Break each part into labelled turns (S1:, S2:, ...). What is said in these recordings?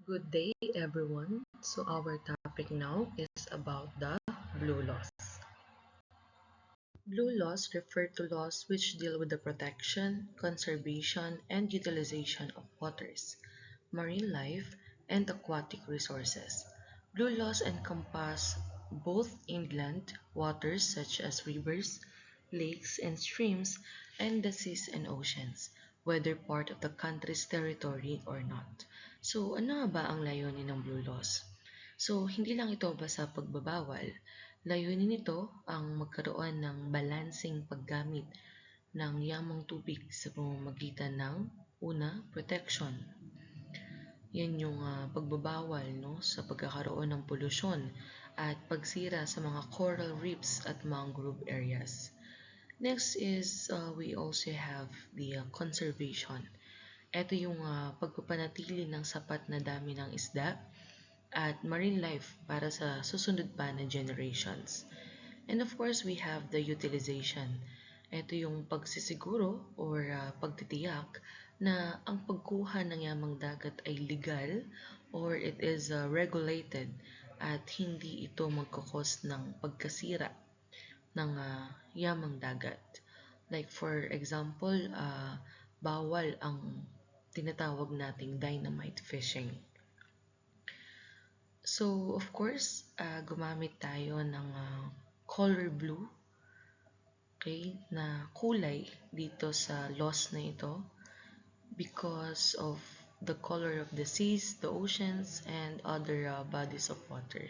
S1: Good day, everyone. So, our topic now is about the Blue Laws. Blue laws refer to laws which deal with the protection, conservation, and utilization of waters, marine life, and aquatic resources. Blue laws encompass both inland waters such as rivers, lakes, and streams, and the seas and oceans, whether part of the country's territory or not. So, ano nga ba ang layunin ng Blue Laws? So, hindi lang ito basta pagbabawal. Layunin nito ang magkaroon ng balanseng paggamit ng yamang tubig sa pamamagitan ng una, protection. Yan yung pagbabawal no, sa pagkakaroon ng polusyon at pagsira sa mga coral reefs at mangrove areas. Next is we also have the conservation. Ito yung pagpapanatili ng sapat na dami ng isda at marine life para sa susunod pa na generations. And of course, we have the utilization. Ito yung pagsisiguro or pagtitiyak na ang pagkuha ng yamang dagat ay legal or it is regulated at hindi ito magkakos ng pagkasira ng yamang dagat. Like for example, bawal ang tinatawag nating dynamite fishing. So, of course, gumamit tayo ng color blue, okay, na kulay dito sa laws na ito because of the color of the seas, the oceans, and other bodies of water.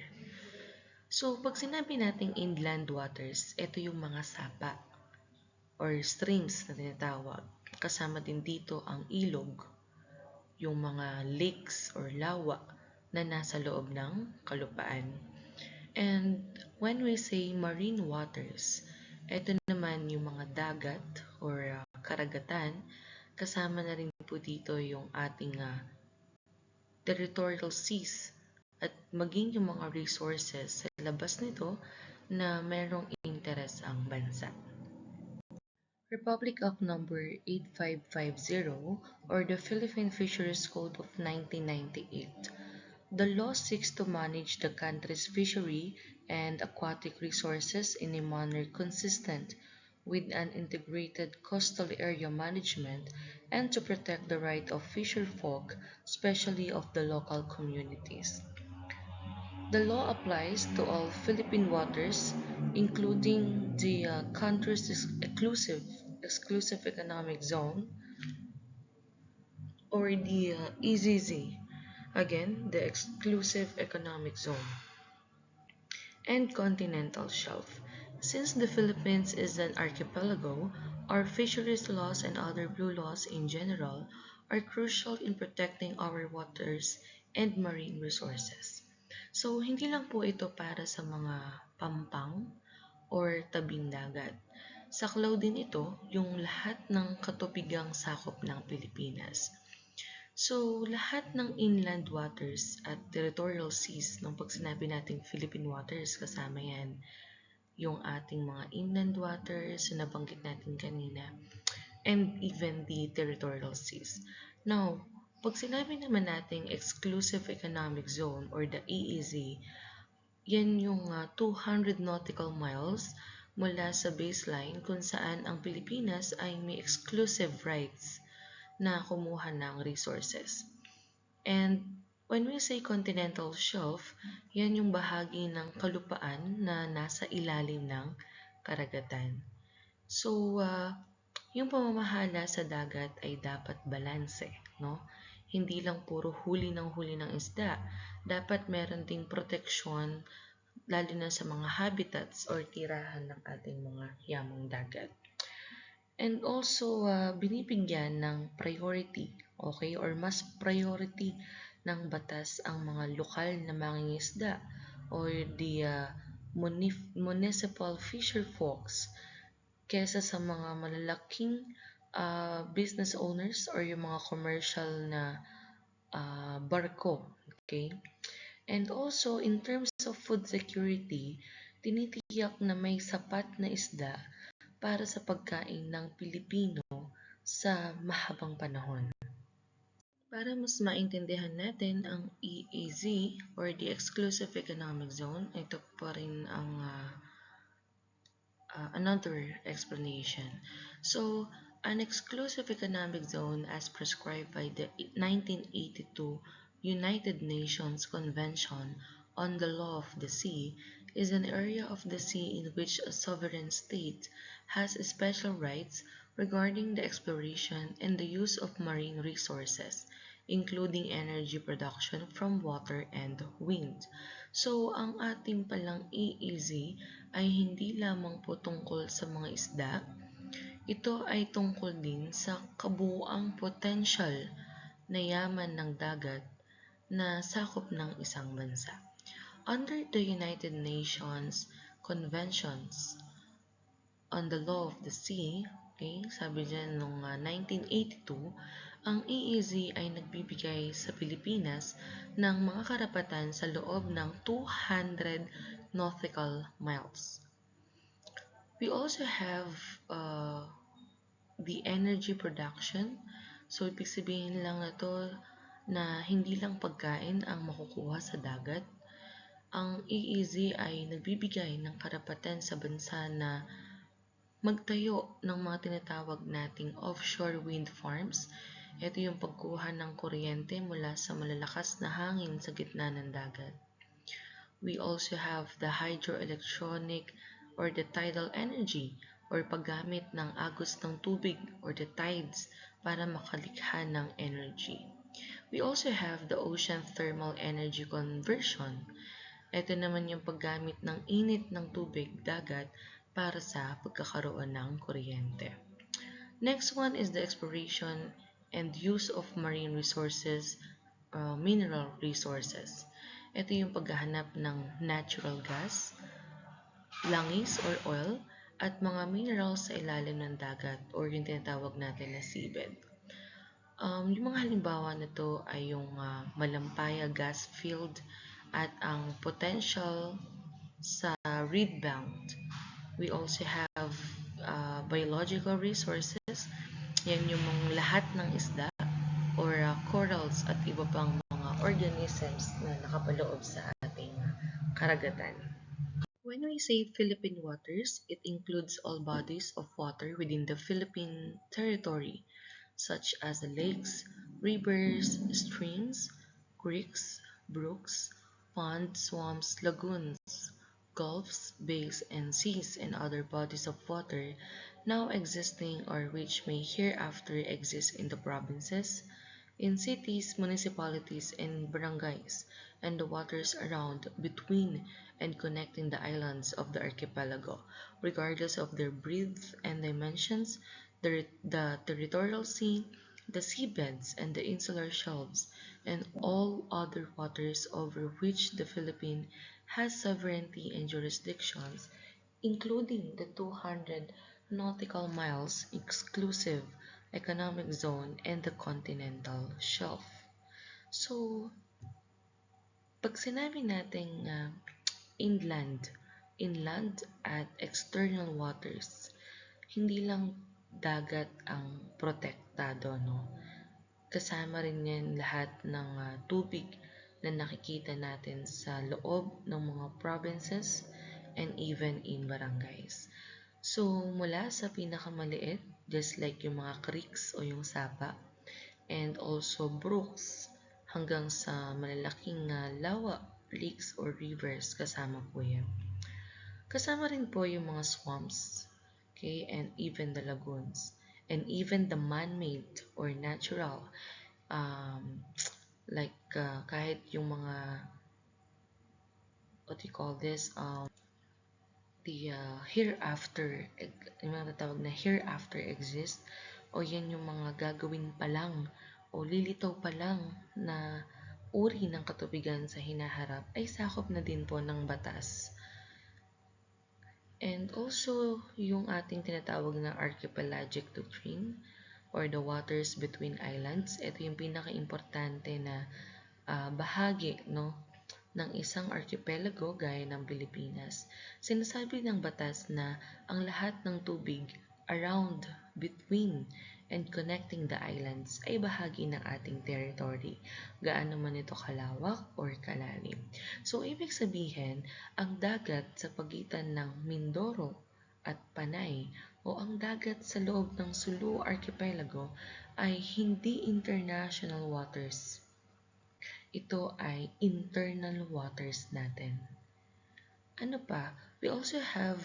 S1: So, pag sinabi nating inland waters, ito yung mga sapa or streams na tinatawag. Kasama din dito ang ilog, yung mga lakes or lawa na nasa loob ng kalupaan. And when we say marine waters, ito naman yung mga dagat or karagatan. Kasama na rin po dito yung ating territorial seas at maging yung mga resources sa labas nito na merong interes ang bansa. Republic Act Number 8550 or the Philippine Fisheries Code of 1998. The law seeks to manage the country's fishery and aquatic resources in a manner consistent with an integrated coastal area management and to protect the right of fisherfolk, especially of the local communities. The law applies to all Philippine waters, including the country's exclusive economic zone or the EZZ, again, the exclusive economic zone, and continental shelf. Since the Philippines is an archipelago, our fisheries laws and other blue laws in general are crucial in protecting our waters and marine resources. So, hindi lang po ito para sa mga pampang or tabing dagat. Saklaw din ito yung lahat ng katubigang sakop ng Pilipinas. So, lahat ng inland waters at territorial seas, nung pag sinabi nating Philippine waters, kasama yan yung ating mga inland waters na nabanggit natin kanina, and even the territorial seas. Now, pag sinabi naman nating Exclusive Economic Zone or the EEZ, yan yung 200 nautical miles mula sa baseline kung saan ang Pilipinas ay may exclusive rights na kumuha ng resources. And when we say continental shelf, yan yung bahagi ng kalupaan na nasa ilalim ng karagatan. So, yung pamamahala sa dagat ay dapat balanse, no? Hindi lang puro huli ng isda. Dapat meron ding proteksyon lalo na sa mga habitats or tirahan ng ating mga yamang dagat. And also, binibigyan ng priority, okay, or mas priority ng batas ang mga lokal na mangingisda or the municipal fisher folks kesa sa mga malalaking business owners or yung mga commercial na barko, okay? And also, in terms of food security, tinitiyak na may sapat na isda para sa pagkain ng Pilipino sa mahabang panahon. Para mas maintindihan natin ang EEZ or the Exclusive Economic Zone, ito pa rin ang another explanation. So, an exclusive economic zone as prescribed by the 1982 United Nations Convention on the Law of the Sea is an area of the sea in which a sovereign state has special rights regarding the exploration and the use of marine resources, including energy production from water and wind. So, ang ating palang EEZ ay hindi lamang po tungkol sa mga isda, ito ay tungkol din sa kabuuang potensyal na yaman ng dagat na sakop ng isang bansa. Under the United Nations Conventions on the Law of the Sea, okay, sabi dyan noong 1982, ang EEZ ay nagbibigay sa Pilipinas ng mga karapatan sa loob ng 200 nautical miles. We also have the energy production. So, ibig sabihin lang na to na hindi lang pagkain ang makukuha sa dagat. Ang EEZ ay nagbibigay ng karapatan sa bansa na magtayo ng mga tinatawag nating offshore wind farms. Ito yung pagkuha ng kuryente mula sa malalakas na hangin sa gitna ng dagat. We also have the hydroelectronic or the tidal energy or paggamit ng agos ng tubig or the tides para makalikha ng energy. We also have the ocean thermal energy conversion. Ito naman yung paggamit ng init ng tubig dagat para sa pagkakaroon ng kuryente. Next one is the exploration and use of marine resources, mineral resources. Ito yung paghahanap ng natural gas, langis or oil, at mga minerals sa ilalim ng dagat or yung tinatawag natin na seabed. Yung mga halimbawa nito ay yung Malampaya gas field at ang potential sa reed bank. We also have biological resources. Yan yung mga lahat ng isda or corals at iba pang mga organisms na nakapaloob sa ating karagatan. When we say Philippine waters, it includes all bodies of water within the Philippine territory, such as the lakes, rivers, streams, creeks, brooks, ponds, swamps, lagoons, gulfs, bays, and seas, and other bodies of water now existing or which may hereafter exist in the provinces, in cities, municipalities, and barangays, and the waters around, between, and connecting the islands of the archipelago, regardless of their breadth and dimensions, the territorial sea, the seabeds, and the insular shelves, and all other waters over which the Philippines has sovereignty and jurisdictions, including the 200 nautical miles exclusive economic zone and the continental shelf. So, pag sinabi nating inland at external waters, hindi lang dagat ang protektado, no? Kasama rin yan lahat ng tubig na nakikita natin sa loob ng mga provinces and even in barangays. So, mula sa pinakamaliit, just like yung mga creeks o yung sapa, and also brooks, hanggang sa malalaking lawa, lakes or rivers, kasama po yan. Kasama rin po yung mga swamps, okay, and even the lagoons, and even the man-made or natural, like kahit yung mga, what do you call this, the hereafter, yung mga tatawag na hereafter exist, o yan yung mga gagawin pa lang o lilitaw pa lang na uri ng katubigan sa hinaharap ay sakop na din po ng batas. And also, yung ating tinatawag na archipelagic doctrine or the waters between islands, ito yung pinaka-importante na bahagi, no, ng isang archipelago gaya ng Pilipinas. Sinasabi ng batas na ang lahat ng tubig around, between, and connecting the islands ay bahagi ng ating territory, gaano man ito kalawak or kalalim. So, ibig sabihin, ang dagat sa pagitan ng Mindoro at Panay o ang dagat sa loob ng Sulu Archipelago ay hindi international waters. Ito ay internal waters natin. Ano pa? We also have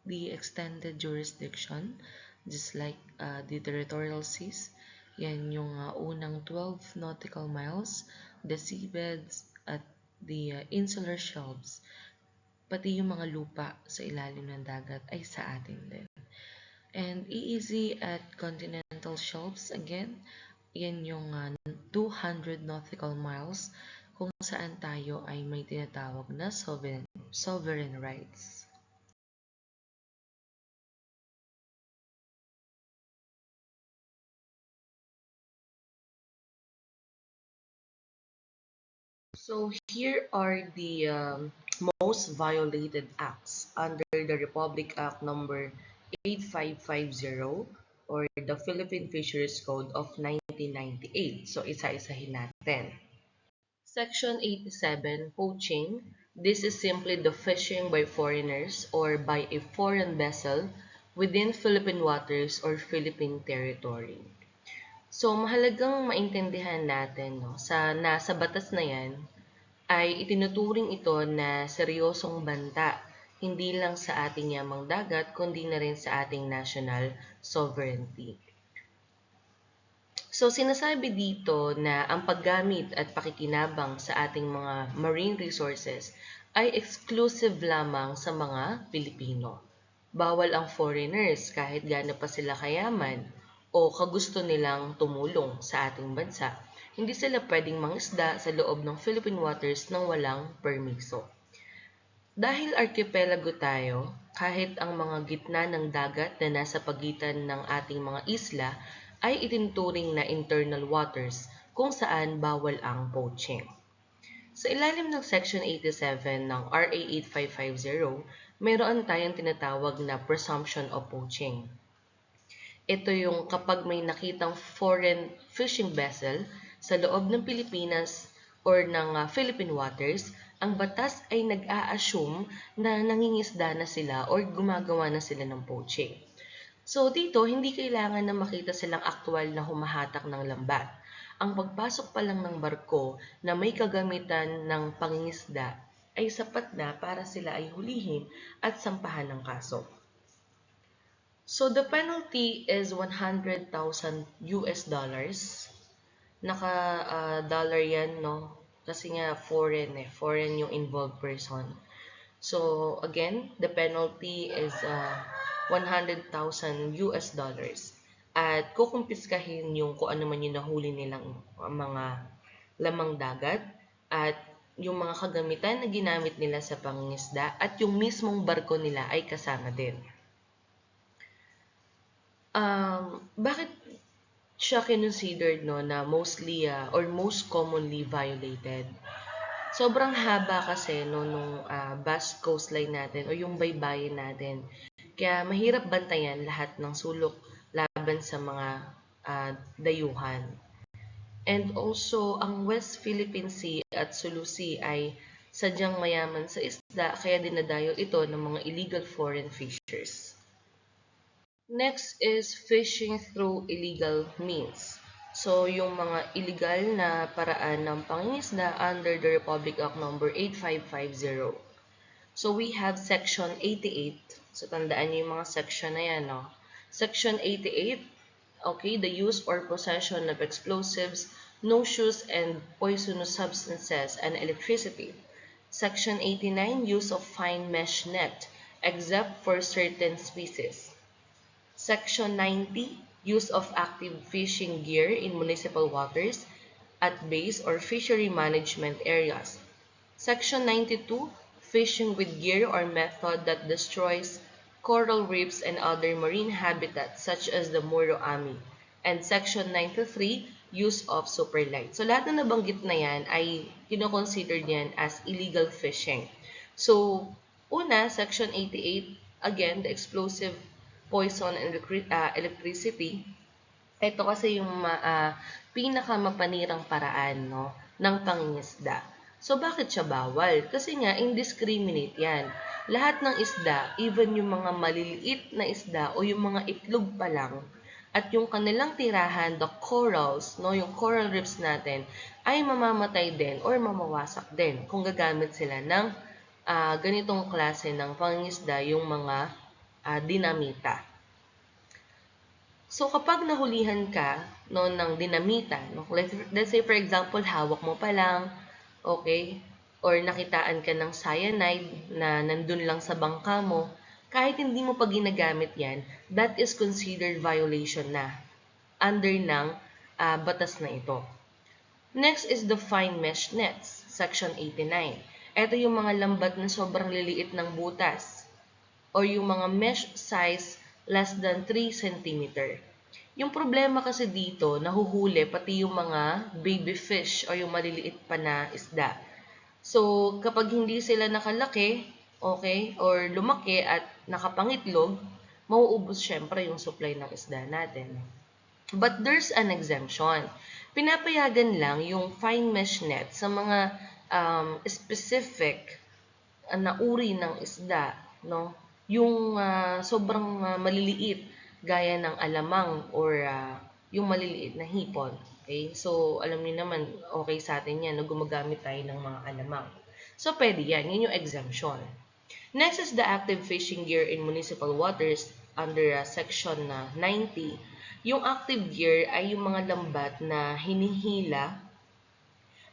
S1: the extended jurisdiction, just like the territorial seas. Yan yung unang 12 nautical miles, the seabeds at the insular shelves, pati yung mga lupa sa ilalim ng dagat ay sa atin din. And EEZ at continental shelves, again, yan yung 200 nautical miles kung saan tayo ay may tinatawag na sovereign rights. So here are the most violated acts under the Republic Act number 8550 or the Philippine Fisheries Code of 1998. So isa-isahin natin. Section 87, poaching. This is simply the fishing by foreigners or by a foreign vessel within Philippine waters or Philippine territory. So, mahalagang maintindihan natin, no, sa nasa batas na yan ay itinuturing ito na seryosong banta, hindi lang sa ating yamang dagat, kundi na rin sa ating national sovereignty. So, sinasabi dito na ang paggamit at pakikinabang sa ating mga marine resources ay exclusive lamang sa mga Pilipino. Bawal ang foreigners kahit gaano pa sila kayaman o kagusto nilang tumulong sa ating bansa. Hindi sila pwedeng mangisda sa loob ng Philippine waters nang walang permiso. Dahil archipelago tayo, kahit ang mga gitna ng dagat na nasa pagitan ng ating mga isla ay itinuturing na internal waters kung saan bawal ang poaching. Sa ilalim ng Section 87 ng RA 8550, mayroon tayong tinatawag na presumption of poaching. Ito yung kapag may nakitang foreign fishing vessel sa loob ng Pilipinas or ng Philippine waters, ang batas ay nag-a-assume na nangingisda na sila or gumagawa na sila ng poaching. So dito, hindi kailangan na makita silang aktwal na humahatak ng lambat. Ang pagpasok pa lang ng barko na may kagamitan ng pangingisda ay sapat na para sila ay hulihin at sampahan ng kaso. So the penalty is 100,000 US dollars. Naka-dollar yan, no? Kasi nga foreign yung involved person. So again, the penalty is 100,000 US dollars. At kukumpiskahin yung kung ano man yung nahuli nilang mga lamang dagat at yung mga kagamitan na ginamit nila sa pangingisda at yung mismong barko nila ay kasama din. Bakit siya considered no na mostly or most commonly violated? Sobrang haba kasi no nung vast coastline natin o yung baybayin natin. Kaya mahirap bantayan lahat ng sulok laban sa mga dayuhan. And also, ang West Philippine Sea at Sulu Sea ay sadyang mayaman sa isda kaya dinadayo ito ng mga illegal foreign fishers. Next is fishing through illegal means. So, yung mga illegal na paraan ng pangingisda under the Republic Act number 8550. So, we have Section 88. So, tandaan niyo yung mga section na yan, no? Section 88, okay, the use or possession of explosives, noxious and poisonous substances, and electricity. Section 89, use of fine mesh net, except for certain species. Section 90, use of active fishing gear in municipal waters at base or fishery management areas. Section 92, fishing with gear or method that destroys coral reefs and other marine habitats such as the Muro Ami. And Section 93, use of superlight. So lahat na nabanggit na yan ay kinoconsider yan as illegal fishing. So, una, Section 88, again, the explosive, poison, and electricity. Ito kasi yung pinakamapanirang paraan, no, ng pangingisda. So, bakit siya bawal? Kasi nga, indiscriminate yan. Lahat ng isda, even yung mga maliliit na isda o yung mga itlog pa lang, at yung kanilang tirahan, the corals, no, yung coral reefs natin, ay mamamatay din or mamawasak din kung gagamit sila ng ganitong klase ng pangingisda, yung mga dinamita. So, kapag nahulihan ka, no, ng dinamita, no, let's say for example, hawak mo pa lang, okay, or nakitaan ka ng cyanide na nandun lang sa bangka mo, kahit hindi mo pa ginagamit yan, that is considered violation na under ng batas na ito. Next is the fine mesh nets, Section 89. Ito yung mga lambat na sobrang liliit ng butas or yung mga mesh size less than 3 cm. Yung problema kasi dito, nahuhuli pati yung mga baby fish o yung maliliit pa na isda. So, kapag hindi sila nakalaki, okay, or lumaki at nakapangitlog, mauubos syempre yung supply ng isda natin. But there's an exemption. Pinapayagan lang yung fine mesh net sa mga specific na uri ng isda, no? Yung sobrang maliliit gaya ng alamang or yung maliliit na hipon. Okay? So, alam niyo naman, okay sa atin yan na gumagamit tayo ng mga alamang. So, pwede yan. Yun yung exemption. Next is the active fishing gear in municipal waters under section 90. Yung active gear ay yung mga lambat na hinihila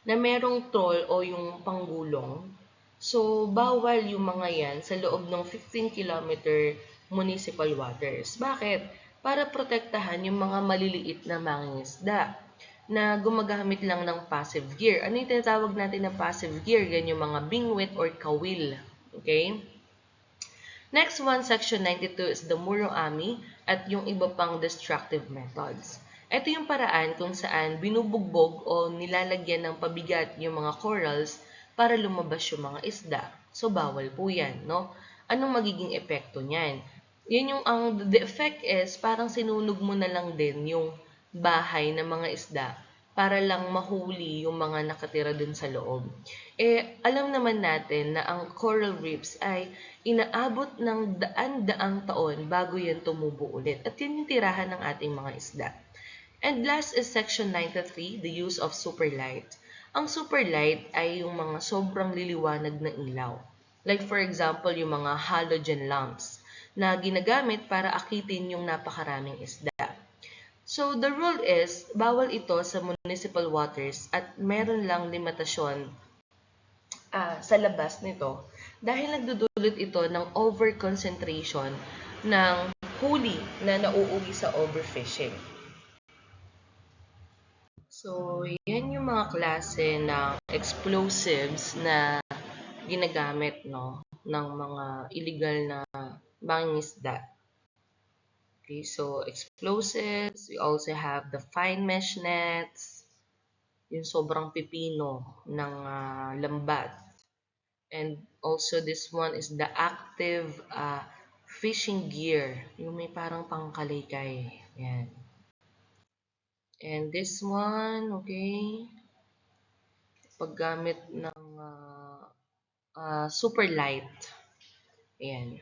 S1: na merong troll o yung panggulong. So, bawal yung mga yan sa loob ng 15-kilometer municipal waters. Bakit? Para protektahan yung mga maliliit na mangingisda na gumagamit lang ng passive gear. Ano yung tinatawag natin na passive gear? Yan yung mga bingwit or kawil. Okay? Next one, Section 92 is the Muroami at yung iba pang destructive methods. Ito yung paraan kung saan binubugbog o nilalagyan ng pabigat yung mga corals para lumabas yung mga isda. So, bawal po yan, no? Anong magiging epekto niyan? Yan yung, the effect is, parang sinunog mo na lang din yung bahay ng mga isda para lang mahuli yung mga nakatira dun sa loob. Alam naman natin na ang coral reefs ay inaabot ng daan-daang taon bago yan tumubo ulit. At yun yung tirahan ng ating mga isda. And last is Section 93, the use of superlight. Ang superlight ay yung mga sobrang liliwanag na ilaw. Like for example, yung mga halogen lamps na ginagamit para akitin yung napakaraming isda. So, the rule is, bawal ito sa municipal waters at meron lang limitasyon sa labas nito dahil nagdudulot ito ng over-concentration ng huli na nauuwi sa overfishing. So, yan yung mga klase ng explosives na ginagamit, no, ng mga illegal na mangingisda. Okay, so explosives, we also have the fine mesh nets, yung sobrang pipino ng lambat. And also this one is the active fishing gear, yung may parang pangkalaykay. Yan. And this one, okay, paggamit ng super light. Ayan.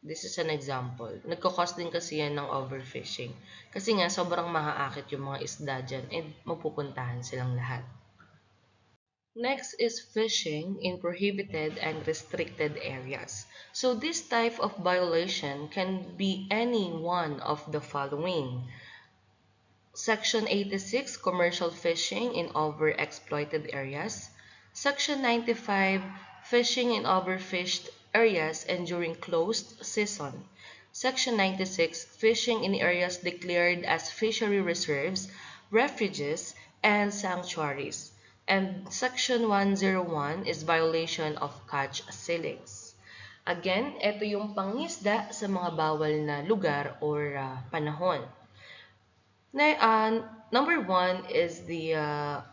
S1: This is an example. Nagkakos din kasi yan ng overfishing. Kasi nga, sobrang mahaakit yung mga isda dyan and mapupuntahan silang lahat. Next is fishing in prohibited and restricted areas. So this type of violation can be any one of the following. Section 86, commercial fishing in overexploited areas. Section 95, fishing in overfished areas and during closed season. Section 96, fishing in areas declared as fishery reserves, refuges, and sanctuaries. And Section 101 is violation of catch ceilings. Again, ito yung pangisda sa mga bawal na lugar or panahon. Number 1 is the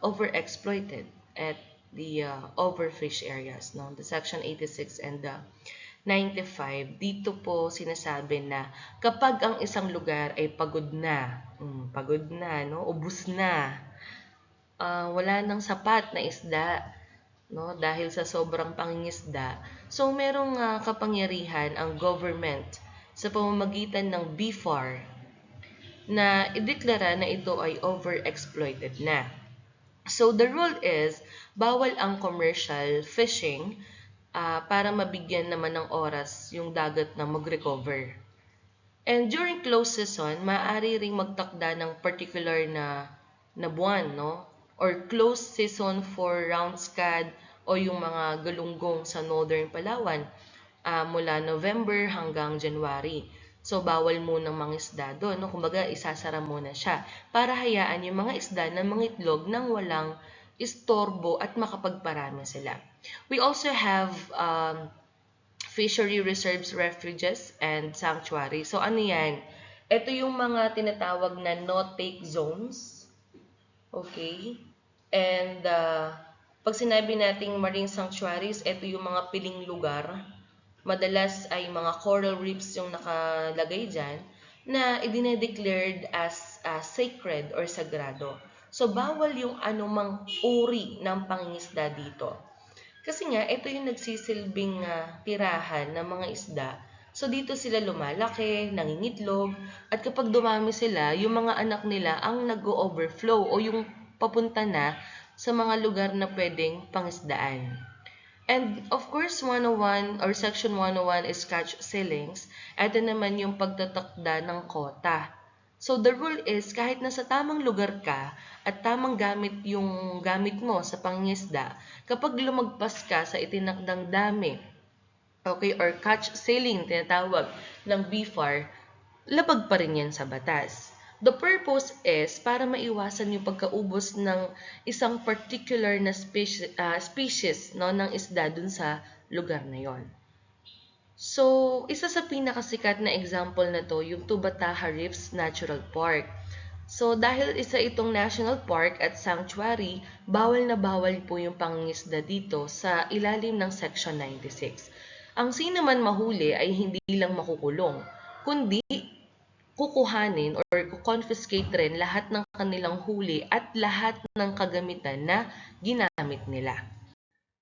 S1: overexploited at the overfish areas, no? The Section 86 and the 95, dito po sinasabi na kapag ang isang lugar ay pagod na, no? Ubos na, wala nang sapat na isda, no? Dahil sa sobrang pangingisda. So, merong kapangyarihan ang government sa pamamagitan ng BFAR na ideklara na ito ay overexploited na. So, the rule is, bawal ang commercial fishing para mabigyan naman ng oras yung dagat na mag-recover. And during close season, maaari ring magtakda ng particular na buwan, no? Or close season for round scad o yung mga galunggong sa Northern Palawan mula November hanggang January. So, bawal munang mangisda doon, no? Kumbaga, isasara muna siya para hayaan yung mga isda na mangitlog nang walang istorbo at makapagparami sila. We also have fishery reserves, refuges, and sanctuary. So, ano yan? Ito yung mga tinatawag na no-take zones. Okay? And pag sinabi nating marine sanctuaries, ito yung mga piling lugar. Madalas ay mga coral reefs yung nakalagay dyan na idinedeclared as sacred or sagrado. So, bawal yung anumang uri ng pangingisda dito. Kasi nga, ito yung nagsisilbing tirahan ng mga isda. So, dito sila lumalaki, nangingitlog, at kapag dumami sila, yung mga anak nila ang nag-overflow o yung papunta na sa mga lugar na pwedeng pangisdaan. And of course, 101 or Section 101 is catch ceilings. Ito naman yung pagtatakda ng kota. So the rule is kahit nasa tamang lugar ka at tamang gamit yung gamit mo sa pangingisda, kapag lumagpas ka sa itinakdang dami, okay, or catch ceiling tinatawag ng BFAR, labag pa rin yan sa batas. The purpose is para maiwasan yung pagkaubos ng isang particular na species no, ng isda dun sa lugar na yon. So, isa sa pinakasikat na example na to, yung Tubataha Reefs Natural Park. So, dahil isa itong national park at sanctuary, bawal na bawal po yung pangingisda dito sa ilalim ng Section 96. Ang sino man mahuli ay hindi lang makukulong, kundi kukuhanin or confiscate rin lahat ng kanilang huli at lahat ng kagamitan na ginamit nila.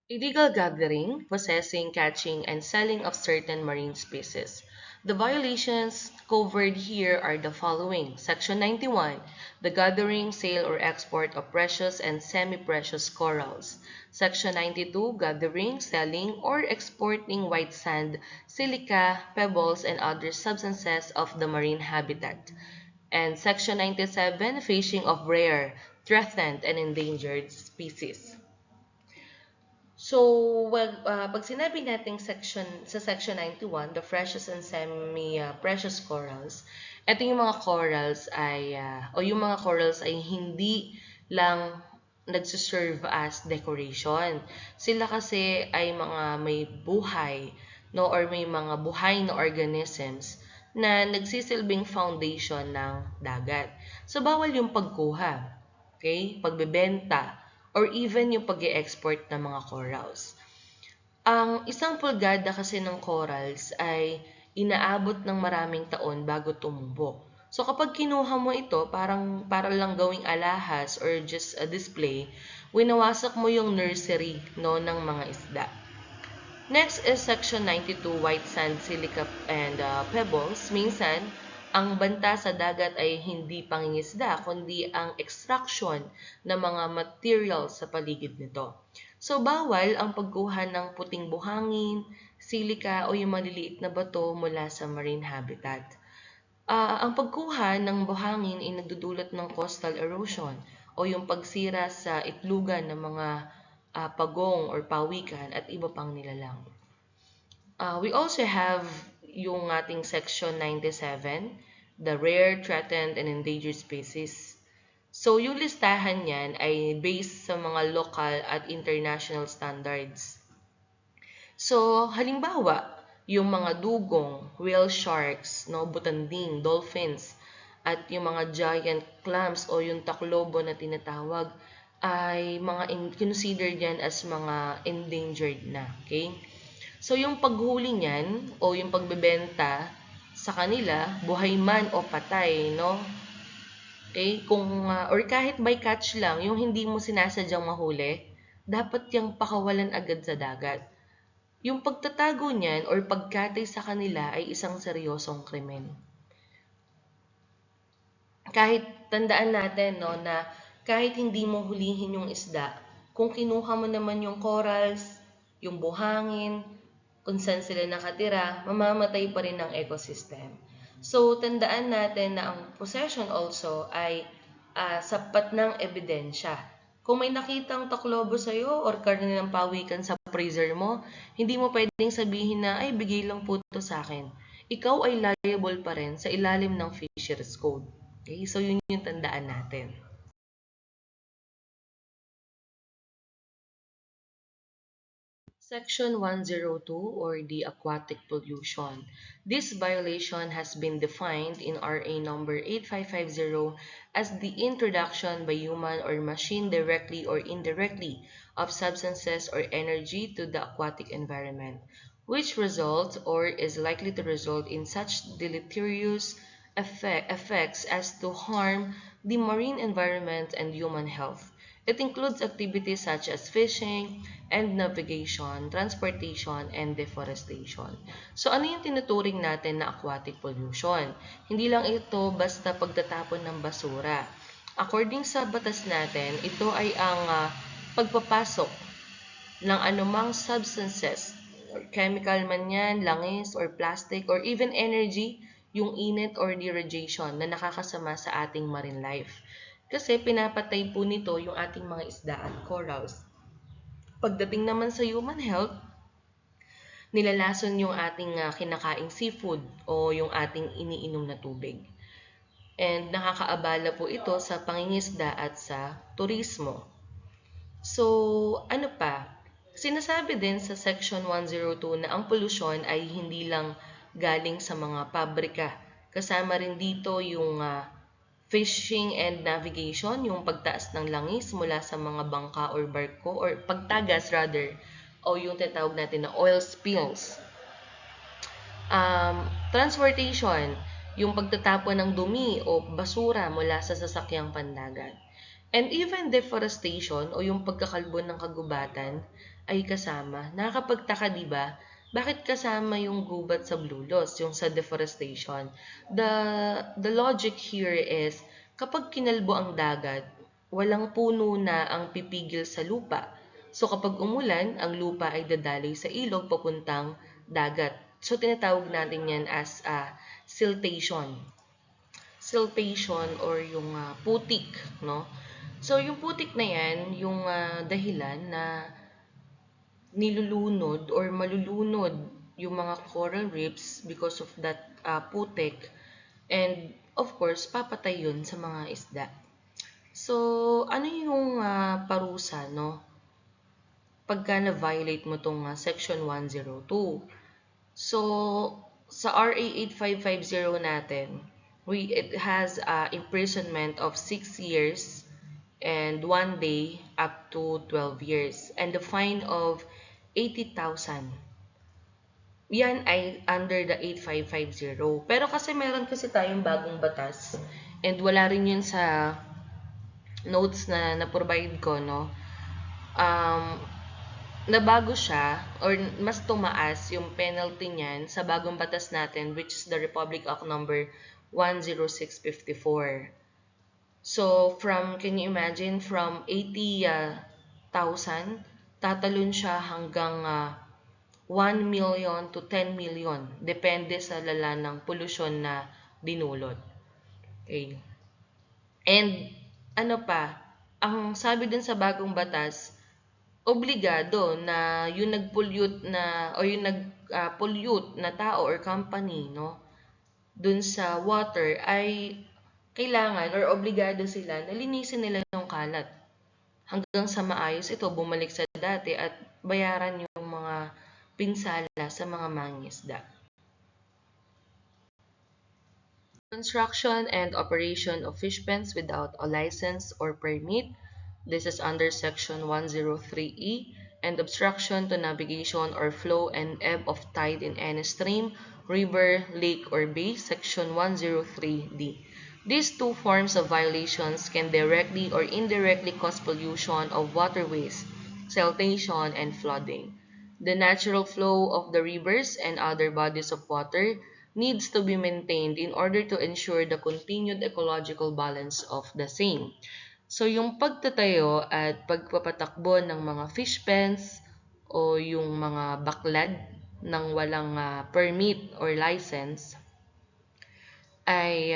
S1: Illegal gathering, possessing, catching, and selling of certain marine species. The violations covered here are the following. Section 91, the gathering, sale, or export of precious and semi-precious corals. Section 92, gathering, selling, or exporting white sand, silica, pebbles, and other substances of the marine habitat. And Section 97, fishing of rare, threatened, and endangered species. So, pag sinabi natin sa Section 91, the precious and semi-precious corals, ito yung mga corals ay, yung mga corals ay hindi lang nagsiserve as decoration. Sila kasi ay mga may buhay, no, or may mga buhay na organisms na nagsisilbing foundation ng dagat. So, bawal yung pagkuha, okay, pagbebenta, or even yung pag-e-export ng mga corals. Ang isang pulgada kasi ng corals ay inaabot ng maraming taon bago tumubo. So kapag kinuha mo ito, para lang gawing alahas or just a display, winawasak mo yung nursery no, ng mga isda. Next is Section 92, white sand, silica, and pebbles. Minsan, ang banta sa dagat ay hindi pangingisda, kundi ang extraction ng mga materials sa paligid nito. So, bawal ang pagkuha ng puting buhangin, silika o yung maliliit na bato mula sa marine habitat. Ang pagkuha ng buhangin ay nagdudulot ng coastal erosion o yung pagsira sa itlugan ng mga pagong or pawikan at iba pang nilalang. We also have yung ating Section 97, the rare, threatened, and endangered species. So, yung listahan yan ay based sa mga local at international standards. So, halimbawa, yung mga dugong, whale sharks, no, butanding, dolphins, at yung mga giant clams o yung taklobo na tinatawag ay mga considered yan as mga endangered na, okay? So yung paghuli niyan o yung pagbebenta sa kanila, buhay man o patay, no? Okay? Or kahit by catch lang, yung hindi mo sinasadyang mahuli, dapat yung pakawalan agad sa dagat. Yung pagtatago niyan or pagkatay sa kanila ay isang seryosong krimen. Kahit tandaan natin no, na kahit hindi mo hulihin yung isda, kung kinuha mo naman yung corals, yung buhangin, kung saan sila nakatira, mamamatay pa rin ang ecosystem. So, tandaan natin na ang possession also ay sapat ng ebidensya. Kung may nakitang taklobo sa'yo or karne ng pawikan sa freezer mo, hindi mo pwedeng sabihin na, ay, bigay lang po ito sa akin. Ikaw ay liable pa rin sa ilalim ng Fisheries Code. Okay? So, yun yung tandaan natin. Section 102 or the aquatic pollution. This violation has been defined in RA number 8550 as the introduction by human or machine directly or indirectly of substances or energy to the aquatic environment, which results or is likely to result in such deleterious effects as to harm the marine environment and human health. It includes activities such as fishing and navigation, transportation, and deforestation. So ano yung tinuturing natin na aquatic pollution? Hindi lang ito basta pagtatapon ng basura. According sa batas natin, ito ay ang pagpapasok ng anumang substances, or chemical man yan, langis, or plastic, or even energy, yung init or the radiation na nakakasama sa ating marine life. Kasi pinapatay po nito yung ating mga isda at corals. Pagdating naman sa human health, nilalason yung ating kinakaing seafood o yung ating iniinom na tubig. And nakakaabala po ito sa pangingisda at sa turismo. So, ano pa? Sinasabi din sa Section 102 na ang polusyon ay hindi lang galing sa mga pabrika. Kasama rin dito yung fishing and navigation, yung pagtaas ng langis mula sa mga bangka or barko, or pagtagas rather, o yung tinatawag natin na oil spills. Transportation, yung pagtatapon ng dumi o basura mula sa sasakyang pandagat. And even deforestation o yung pagkakalbo ng kagubatan ay kasama. Nakakapagtaka, di ba? Bakit kasama yung gubat sa blulos, yung sa deforestation? The logic here is, kapag kinalbo ang dagat, walang puno na ang pipigil sa lupa. So kapag umulan, ang lupa ay dadaloy sa ilog papuntang dagat. So tinatawag natin yan as siltation. Siltation or yung putik, no? So yung putik na yan, yung dahilan na nilulunod or malulunod yung mga coral reefs because of that putik, and of course papatay yun sa mga isda. So ano yung parusa, no? Pagka na-violate mo tong Section 102. So, sa RA 8550 natin, it has imprisonment of 6 years and 1 day up to 12 years and the fine of 80,000. Yan ay under the 8550. Pero kasi meron kasi tayong bagong batas and wala rin yun sa notes na na-provide ko, no? Nabago siya or mas tumaas yung penalty niyan sa bagong batas natin, which is the Republic Act number 10654. So can you imagine, from 80,000 tatalon siya hanggang 1 million to 10 million, depende sa lala ng polusyon na dinulot. Okay. And ano pa, ang sabi din sa bagong batas, obligado na yung nag-pollute na o yung nag-pollute na tao or company, no, dun sa water ay kailangan or obligado sila na linisin nila yung kalat hanggang sa maayos ito, bumalik sa dati at bayaran yung mga pinsala sa mga mangingisda. Construction and operation of fish pens without a license or permit. This is under Section 103E and obstruction to navigation or flow and ebb of tide in any stream, river, lake, or bay, Section 103D. These two forms of violations can directly or indirectly cause pollution of waterways, siltation, and flooding. The natural flow of the rivers and other bodies of water needs to be maintained in order to ensure the continued ecological balance of the same. So, yung pagtatayo at pagpapatakbo ng mga fish pens o yung mga baklad ng walang permit or license ay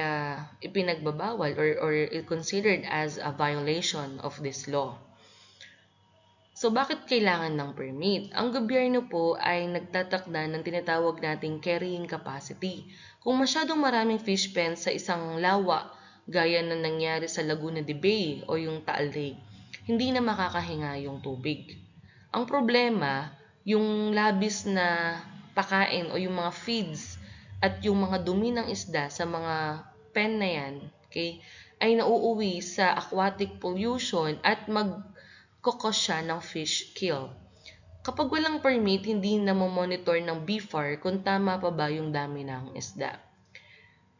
S1: ipinagbabawal or considered as a violation of this law. So, bakit kailangan ng permit? Ang gobyerno po ay nagtatakda ng tinatawag nating carrying capacity. Kung masyadong maraming fish pens sa isang lawa, gaya na nangyari sa Laguna de Bay o yung Taal Lake, hindi na makakahinga yung tubig. Ang problema, yung labis na pakain o yung mga feeds at yung mga dumi ng isda sa mga pen na yan, okay, ay nauuwi sa aquatic pollution at magkokos siya ng fish kill. Kapag walang permit, hindi na monitor ng BFAR kung tama pa ba yung dami ng isda.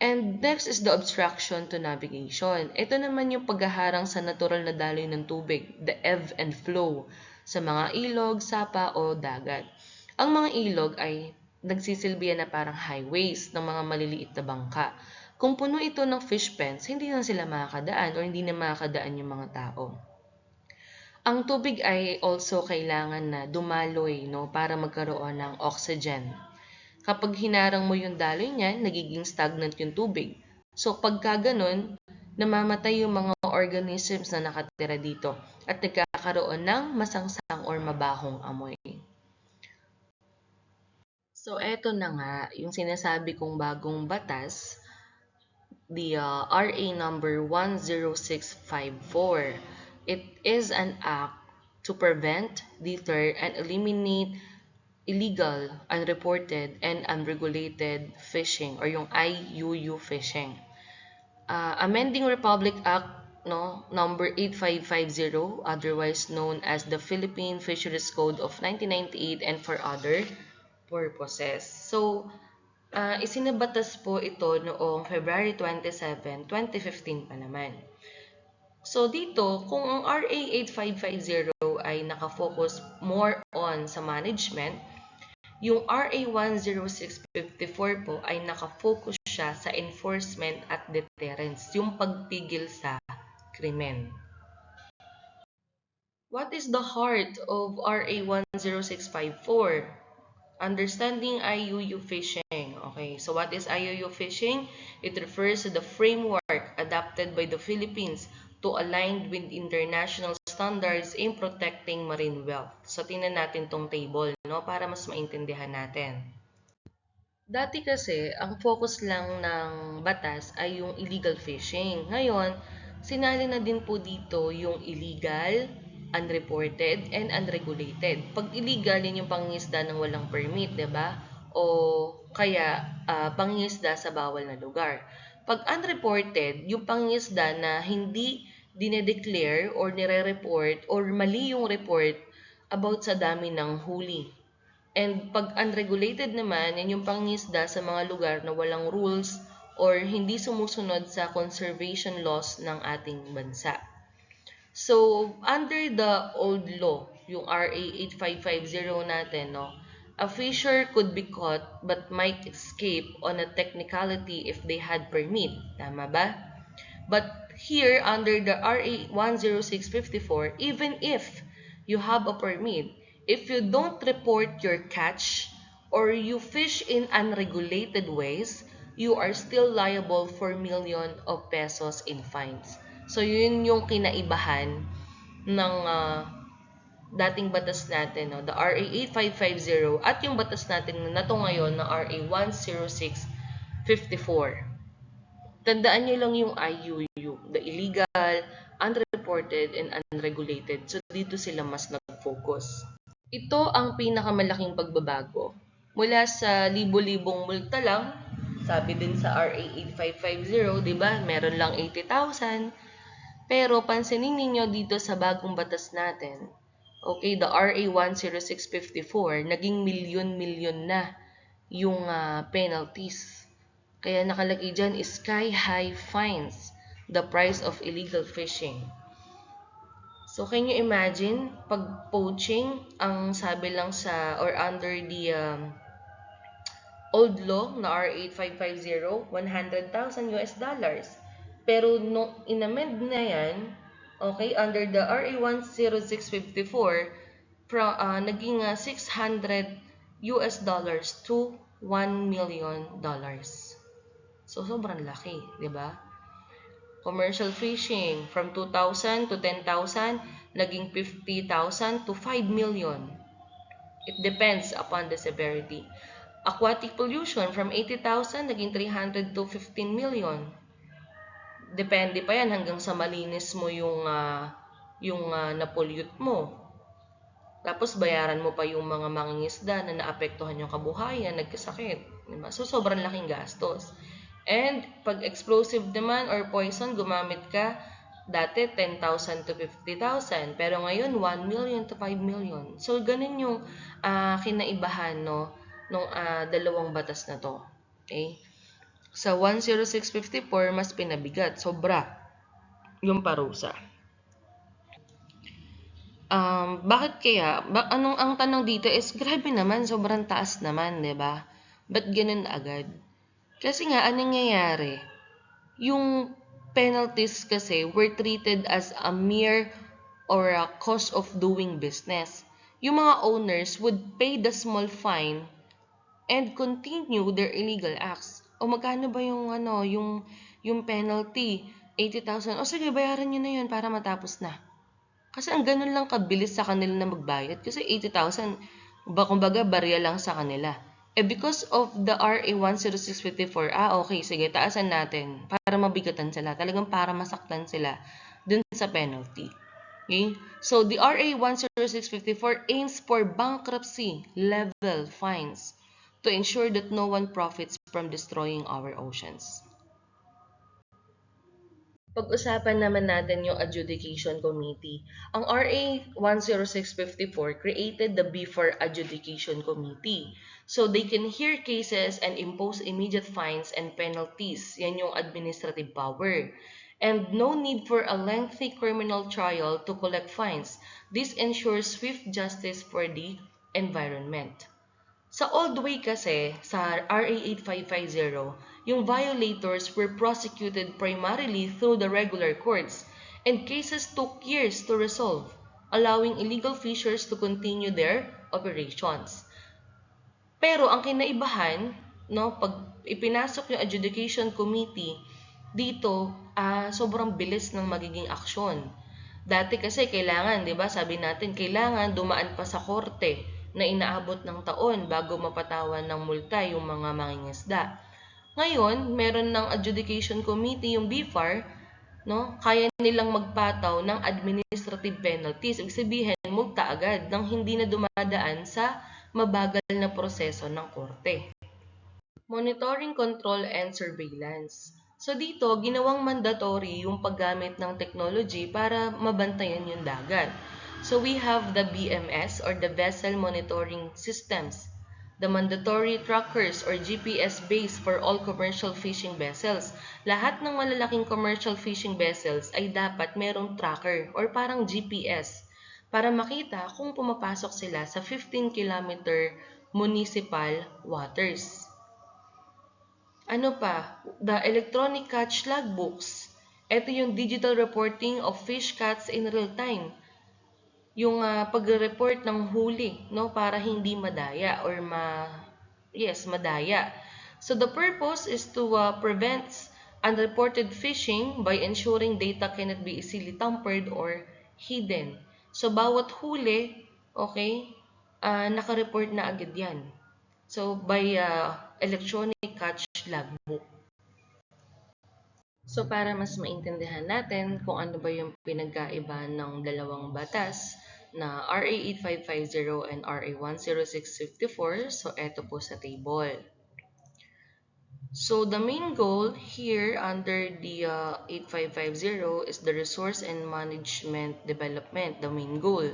S1: And next is the obstruction to navigation. Ito naman yung paghaharang sa natural na daloy ng tubig, the ebb and flow, sa mga ilog, sapa o dagat. Ang mga ilog ay nagsisilbihan na parang highways ng mga maliliit na bangka. Kung puno ito ng fish pens, hindi na sila makakadaan o hindi na makakadaan yung mga tao. Ang tubig ay also kailangan na dumaloy, no, para magkaroon ng oxygen. Kapag hinarang mo yung daloy niya, nagiging stagnant yung tubig. So pagka ganun, namamatay yung mga organisms na nakatira dito at nagkakaroon ng masangsang or mabahong amoy. So eto na nga yung sinasabi kong bagong batas, the RA number 10654. It is an act to prevent, deter, and eliminate illegal, unreported, and unregulated fishing or yung IUU fishing. Amending Republic Act number 8550, otherwise known as the Philippine Fisheries Code of 1998 and for other purposes. So, isinabatas po ito noong February 27, 2015 pa naman. So dito, kung ang RA 8550 ay nakafocus more on sa management, yung RA 10654 po ay nakafocus siya sa enforcement at deterrence, yung pagpigil sa krimen. What is the heart of RA 10654? Understanding IUU fishing. Okay, so what is IUU fishing? It refers to the framework adopted by the Philippines to align with international standards in protecting marine wealth. So, tingnan natin tong table, no, para mas maintindihan natin. Dati kasi, ang focus lang ng batas ay yung illegal fishing. Ngayon, sinali na din po dito yung illegal, unreported, and unregulated. Pag illegal, yun yung pangingisda ng walang permit, 'di ba? O kaya pangingisda sa bawal na lugar. Pag unreported, yung pangingisda na hindi dinedeclare or nire-report or mali yung report about sa dami ng huli. And pag unregulated naman, yan yung pangingisda sa mga lugar na walang rules or hindi sumusunod sa conservation laws ng ating bansa. So, under the old law, yung RA 8550 natin, no, a fisher could be caught but might escape on a technicality if they had permit. Tama ba? But here, under the RA 10654, even if you have a permit, if you don't report your catch or you fish in unregulated ways, you are still liable for millions of pesos in fines. So, yun yung kinaibahan ng dating batas natin, no? The RA 8550 at yung batas natin na to ngayon na RA 10654. Tandaan nyo lang yung IUU, the illegal, unreported, and unregulated. So, dito sila mas nag-focus. Ito ang pinakamalaking pagbabago. Mula sa libo-libong multa lang, sabi din sa RA 8550, di ba, meron lang 80,000. Pero pansinin ninyo dito sa bagong batas natin, Okay, the RA 10654, naging milyon-milyon na yung penalties. Kaya nakalagay dyan, sky-high fines, the price of illegal fishing. So, can you imagine, pag poaching, ang sabi lang sa, or under the old law na R8550, 100,000 US dollars. Pero nung inamend na yan, okay, under the RA 10654, naging 600 US dollars to 1 million dollars. So, sobrang laki, di ba? Commercial fishing, from 2,000 to 10,000, naging 50,000 to 5 million. It depends upon the severity. Aquatic pollution, from 80,000, naging 300 to 15 million. Depende pa yan hanggang sa malinis mo yung na-pollute mo. Tapos bayaran mo pa yung mga mangingisda na naapektuhan yung kabuhayan, nagkasakit. Diba? So, sobrang laking gastos. And pag explosive naman or poison, gumamit ka, dati 10,000 to 50,000. Pero ngayon, 1 million to 5 million. So, ganun yung kinaibahan, no, nung dalawang batas na to. Okay? Sa 10654, mas pinabigat. Sobra yung parusa. Bakit kaya? Anong ang tanong dito is, grabe naman, sobrang taas naman, 'di ba? Ba't ganun agad? Kasi nga, anong nangyayari? Yung penalties kasi were treated as a mere or a cost of doing business. Yung mga owners would pay the small fine and continue their illegal acts. O magkano ba yung penalty? 80,000. O sige, bayaran nyo na yun para matapos na. Kasi ang ganun lang kabilis sa kanila na magbayad. Kasi 80,000, kumbaga barya lang sa kanila. Because of the RA 10654, okay, sige, taasan natin para mabigatan sila. Talagang para masaktan sila dun sa penalty. Okay? So, the RA 10654 aims for bankruptcy level fines to ensure that no one profits from destroying our oceans. Pag-usapan naman natin yung Adjudication Committee. Ang RA 10654 created the BFOR Adjudication Committee. So they can hear cases and impose immediate fines and penalties. Yan yung administrative power. And no need for a lengthy criminal trial to collect fines. This ensures swift justice for the environment. Sa old way kasi, sa RA 8550, yung violators were prosecuted primarily through the regular courts, and cases took years to resolve, allowing illegal fishers to continue their operations. Pero ang kinaibahan, no, pag ipinasok yung adjudication committee, dito sobrang bilis ng magiging aksyon. Dati kasi kailangan, 'di ba? Sabi natin, kailangan dumaan pa sa korte na inaabot ng taon bago mapatawan ng multa yung mga mangingisda. Ngayon, meron ng adjudication committee yung BFAR, no? Kaya nilang magpataw ng administrative penalties. Ibig sabihin, multa agad nang hindi na dumadaan sa mabagal na proseso ng korte. Monitoring, control, and surveillance. So dito, ginawang mandatory yung paggamit ng technology para mabantayan yung dagat. So we have the BMS or the Vessel Monitoring Systems, the mandatory trackers or GPS base for all commercial fishing vessels. Lahat ng malalaking commercial fishing vessels ay dapat merong tracker or parang GPS para makita kung pumapasok sila sa 15-kilometer municipal waters. Ano pa? The electronic catch logbooks. Ito yung digital reporting of fish catch in real time. Yung pagre-report ng huli, no, para hindi madaya or madaya. So the purpose is to prevent unreported fishing by ensuring data cannot be easily tampered or hidden. So bawat huli, okay, naka-report na agad yan. So by electronic catch logbook. So para mas maintindihan natin kung ano ba yung pinagkaiba ng dalawang batas na RA 8550 and RA 10654, so eto po sa table. So the main goal here under the 8550 is the resource and management development, the main goal.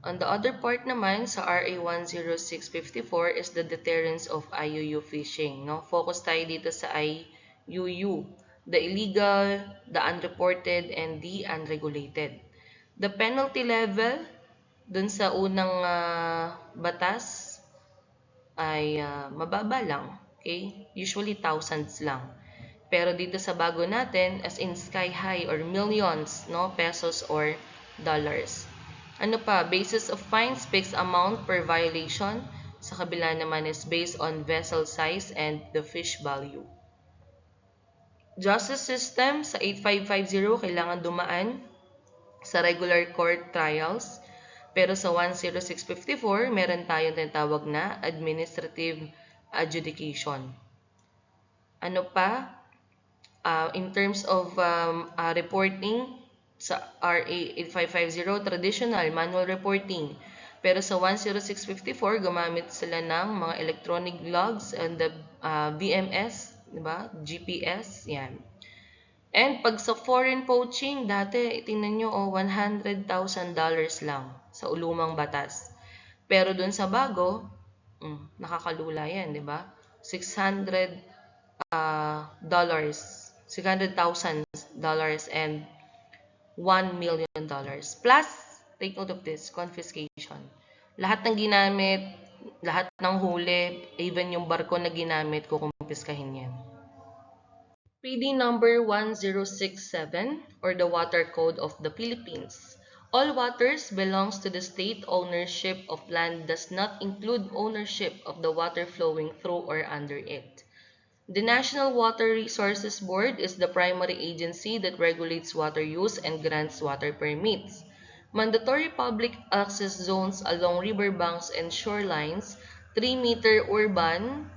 S1: On the other part naman, sa RA 10654 is the deterrence of IUU fishing. No? Focus tayo dito sa IUU, the illegal, the unreported, and the unregulated. The penalty level dun sa unang batas ay mababa lang. Okay? Usually thousands lang. Pero dito sa bago natin, as in sky high or millions, no, pesos or dollars. Ano pa? Basis of fines, fixed amount per violation. Sa kabila naman is based on vessel size and the fish value. Justice system sa 8550 kailangan dumaan sa regular court trials. Pero sa 10654, meron tayong tinatawag na administrative adjudication. Ano pa? In terms of reporting, sa RA 8550, traditional manual reporting. Pero sa 10654, gumamit sila ng mga electronic logs and the VMS, diba? GPS, yan. And pag sa foreign poaching, dati, tingnan nyo, $100,000 lang sa ulumang batas. Pero dun sa bago, nakakalula yan, di ba? $600,000 and $1 million. Plus, take note of this, confiscation. Lahat ng ginamit, lahat ng huli, even yung barko na ginamit, kukumpiskahin yan. PD number 1067 or the Water Code of the Philippines. All waters belongs to the state. Ownership of land does not include ownership of the water flowing through or under it. The National Water Resources Board is the primary agency that regulates water use and grants water permits. Mandatory public access zones along riverbanks and shorelines, 3-meter urban,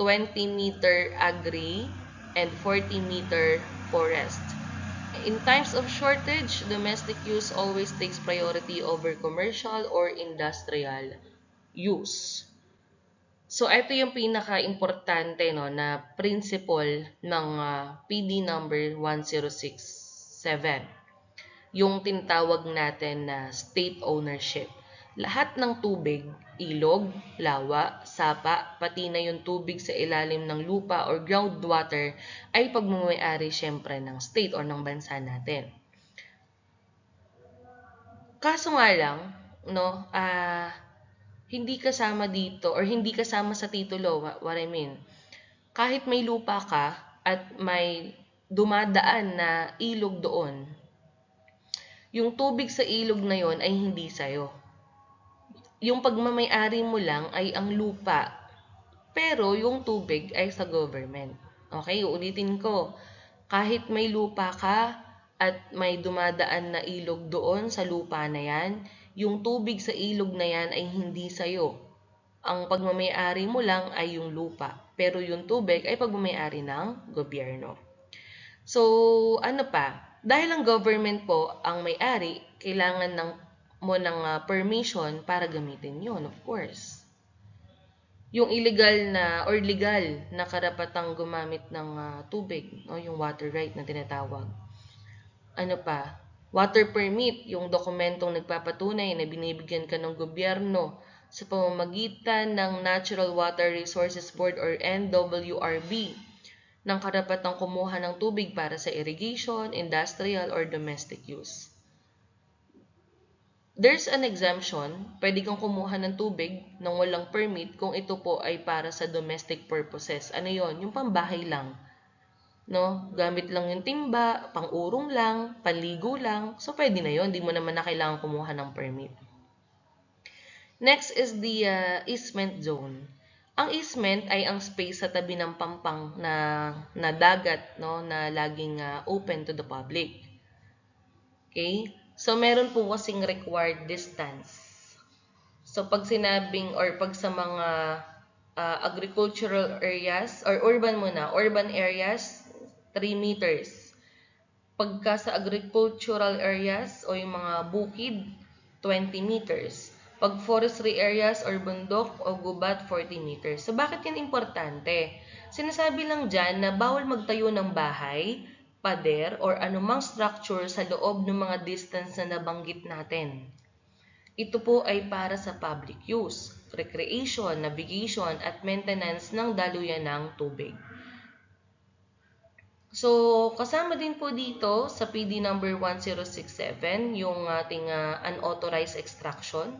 S1: 20-meter agri, and 40-meter forest. In times of shortage, domestic use always takes priority over commercial or industrial use. So, ito yung pinaka-importante, no, na principle ng PD number 1067. Yung tinatawag natin na state ownership. Lahat ng tubig, ilog, lawa, sapa, pati na yung tubig sa ilalim ng lupa or groundwater ay pagmamayari syempre ng state or ng bansa natin. Kaso nga lang, no, hindi kasama dito or hindi kasama sa titulo, what I mean. Kahit may lupa ka at may dumadaan na ilog doon, yung tubig sa ilog na yon ay hindi sa'yo. Yung pagmamayari mo lang ay ang lupa, pero yung tubig ay sa government. Okay, uulitin ko. Kahit may lupa ka at may dumadaan na ilog doon sa lupa na yan, yung tubig sa ilog na yan ay hindi sa'yo. Ang pagmamayari mo lang ay yung lupa, pero yung tubig ay pagmamayari ng gobyerno. So, ano pa? Dahil ang government po ang may-ari, kailangan mo ng permission para gamitin yun, of course. Yung illegal na or legal na karapatang gumamit ng tubig, no, yung water right na tinatawag. Ano pa? Water permit, yung dokumentong nagpapatunay na binibigyan ka ng gobyerno sa pamamagitan ng Natural Water Resources Board or NWRB ng karapatang kumuha ng tubig para sa irrigation, industrial, or domestic use. There's an exemption, pwede kang kumuha ng tubig nang walang permit kung ito po ay para sa domestic purposes. Ano yon? Yung pambahay lang. No? Gamit lang yung timba, pang-urong lang, panligo lang. So, pwede na yon. Di mo naman na kailangan kumuha ng permit. Next is the easement zone. Ang easement ay ang space sa tabi ng pampang na dagat, no, na laging open to the public. Okay? So, meron po kasing required distance. So, pag sinabing or pag sa mga agricultural areas or urban areas, 3 meters. Pagka sa agricultural areas o yung mga bukid, 20 meters. Pag forestry areas or bundok o gubat, 40 meters. So, bakit yan importante? Sinasabi lang dyan na bawal magtayo ng bahay, pader, or anumang structure sa loob ng mga distance na nabanggit natin. Ito po ay para sa public use, recreation, navigation at maintenance ng daluyan ng tubig. So, kasama din po dito sa PD number 1067, yung ating unauthorized extraction,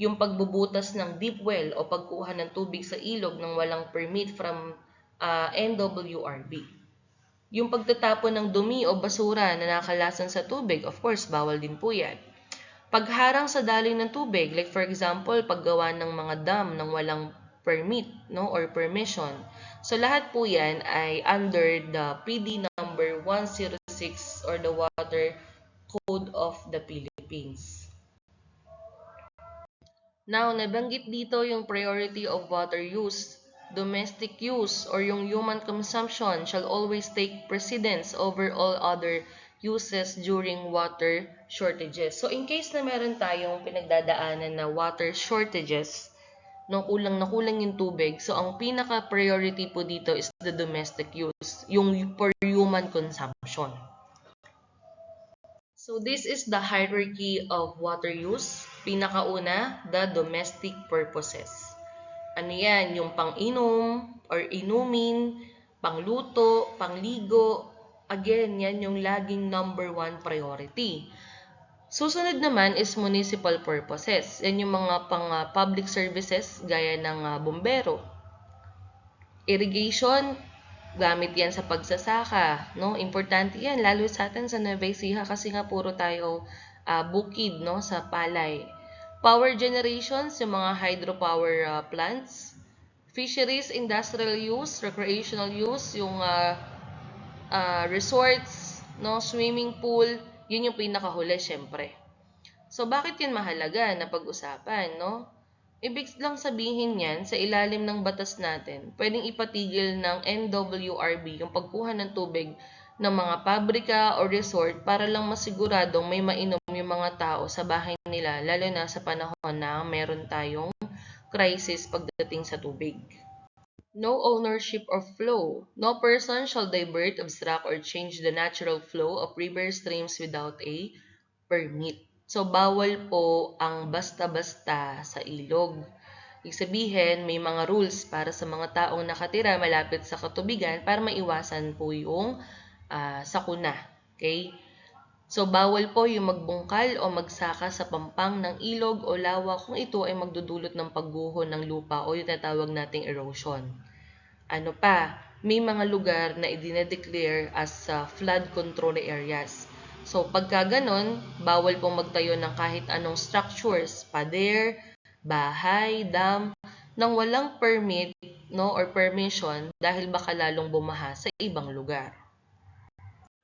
S1: yung pagbubutas ng deep well o pagkuha ng tubig sa ilog ng walang permit from NWRB. Yung pagtatapon ng dumi o basura na nakalasan sa tubig, of course, bawal din po yan. Pagharang sa daloy ng tubig, like for example, paggawa ng mga dam ng walang permit, no, or permission. So lahat po yan ay under the PD number 106 or the Water Code of the Philippines. Now, nabanggit dito yung priority of water use. Domestic use or yung human consumption shall always take precedence over all other uses during water shortages. So, in case na meron tayong pinagdadaanan na water shortages, no, kulang na kulang yung tubig, so ang pinaka-priority po dito is the domestic use, yung for human consumption. So, this is the hierarchy of water use. Pinakauna, the domestic purposes. Ano yan? Yung pang-inom or inumin, pangluto, pangligo. Again, yan yung laging number 1 priority. Susunod naman is municipal purposes. Yan yung mga pang-public services gaya ng bumbero. Irrigation, gamit yan sa pagsasaka, no? Importante yan, lalo sa atin sa Nueva Ecija kasi nga puro tayo bukid, no? Sa palay. Power generations, yung mga hydropower plants. Fisheries, industrial use, recreational use, yung resorts, no? Swimming pool, yun yung pinakahuli, syempre. So, bakit yan mahalaga na pag-usapan, no? Ibig lang sabihin yan, sa ilalim ng batas natin, pwedeng ipatigil ng NWRB yung pagkuha ng tubig ng mga pabrika o resort para lang masiguradong may mainom yung mga tao sa bahay nila, lalo na sa panahon na meron tayong crisis pagdating sa tubig. No ownership of flow. No person shall divert, obstruct, or change the natural flow of river streams without a permit. So, bawal po ang basta-basta sa ilog. Ibig sabihin, may mga rules para sa mga taong nakatira malapit sa katubigan para maiwasan po yung sakuna. Okay? So, bawal po yung magbungkal o magsaka sa pampang ng ilog o lawa kung ito ay magdudulot ng pagguho ng lupa o yung tatawag nating erosion. Ano pa? May mga lugar na idinedeclare as flood control areas. So, pagka ganon, bawal pong magtayo ng kahit anong structures, pader, bahay, dam, nang walang permit, no, or permission dahil baka lalong bumaha sa ibang lugar.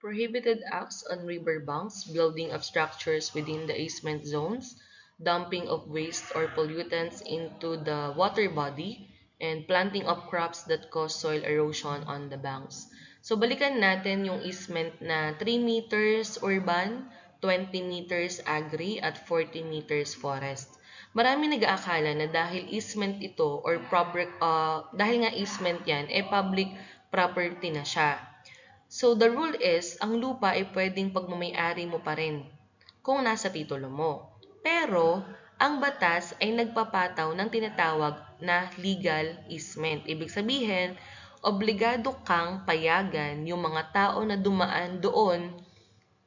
S1: Prohibited acts on riverbanks, building of structures within the easement zones, dumping of waste or pollutants into the water body, and planting of crops that cause soil erosion on the banks. So, balikan natin yung easement na 3 meters urban, 20 meters agri, at 40 meters forest. Marami nag-aakala na dahil easement ito or dahil nga easement yan, public property na siya. So, the rule is, ang lupa ay pwedeng pagmamayari mo pa rin kung nasa titulo mo. Pero, ang batas ay nagpapataw ng tinatawag na legal easement. Ibig sabihin, obligado kang payagan yung mga tao na dumaan doon